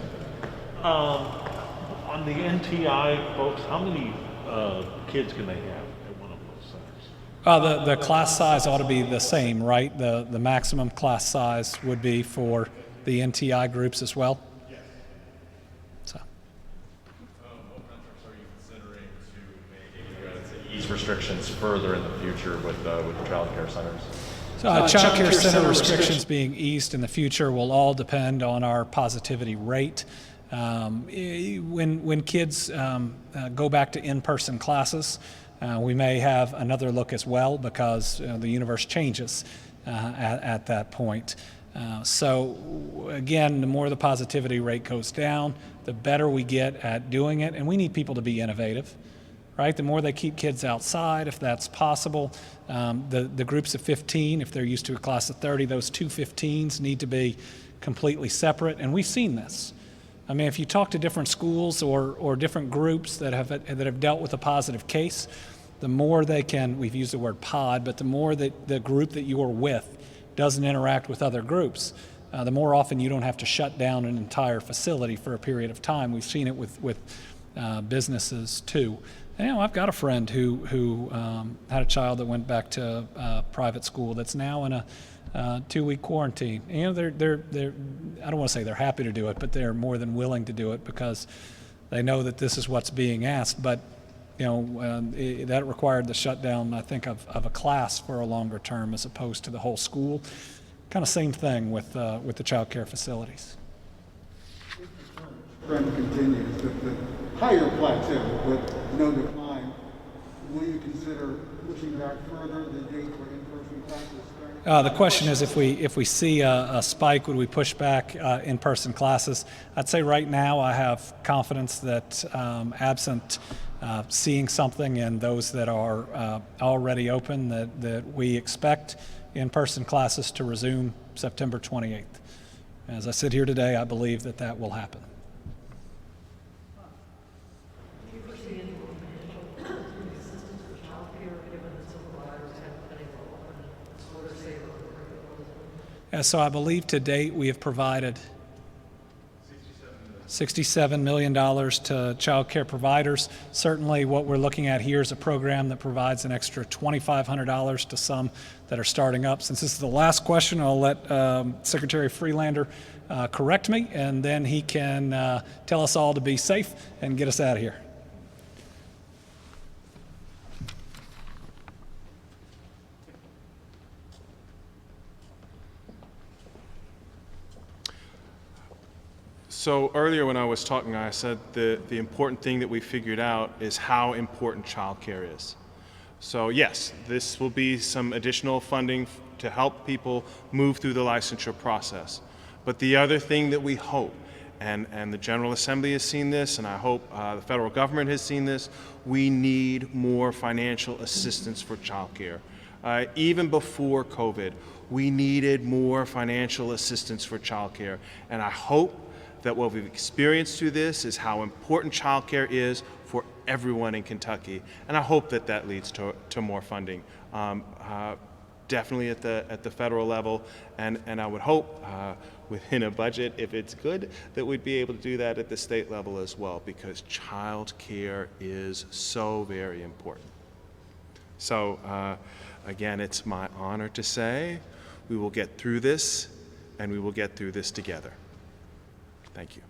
On the NTI folks, how many kids can they have at one of those centers? The class size ought to be the same, right? The maximum class size would be for the NTI groups as well. Yes. So. What metrics are you considering to ease restrictions further in the future with the child care centers? So child care center restrictions being eased in the future will all depend on our positivity rate. When kids go back to in-person classes, we may have another look as well, because the universe changes at that point. So again, the more the positivity rate goes down, the better we get at doing it, and we need people to be innovative. Right? The more they keep kids outside, if that's possible. The groups of 15, if they're used to a class of 30, those two 15s need to be completely separate, and we've seen this. I mean, if you talk to different schools or different groups that have dealt with a positive case, the more they can, we've used the word pod, but the more that the group that you're with doesn't interact with other groups, the more often you don't have to shut down an entire facility for a period of time. We've seen it with businesses too. I've got a friend who had a child that went back to private school that's now in 2-week quarantine. You know, they're I don't want to say they're happy to do it, but they're more than willing to do it because they know that this is what's being asked. But you know, that required the shutdown, I think, of a class for a longer term as opposed to the whole school. Kind of same thing with the child care facilities. Trend continues, the higher plateau, but no decline. Will you consider pushing back further the date for in-person classes? The question is, if we see a spike, would we push back in-person classes? I'd say right now I have confidence that absent seeing something in those that are already open, that we expect in-person classes to resume September 28th. As I sit here today, I believe that that will happen. Do you foresee any financial assistance for child care given that some providers haven't been able to open or they're saving on the So I believe to date we have provided $67 million to child care providers. Certainly what we're looking at here is a program that provides an extra $2,500 to some that are starting up. Since this is the last question, I'll let Secretary Friedlander correct me, and then he can tell us all to be safe and get us out of here. So earlier when I was talking, I said the important thing that we figured out is how important childcare is. So yes, this will be some additional funding to help people move through the licensure process. But the other thing that we hope, and the General Assembly has seen this, and I hope the federal government has seen this, we need more financial assistance for childcare. Even before COVID, we needed more financial assistance for childcare. And I hope that what we've experienced through this is how important childcare is for everyone in Kentucky, and I hope that that leads to more funding, definitely at the federal level, and I would hope within a budget, if it's good, that we'd be able to do that at the state level as well, because childcare is so very important. So again, it's my honor to say we will get through this, and we will get through this together. Thank you.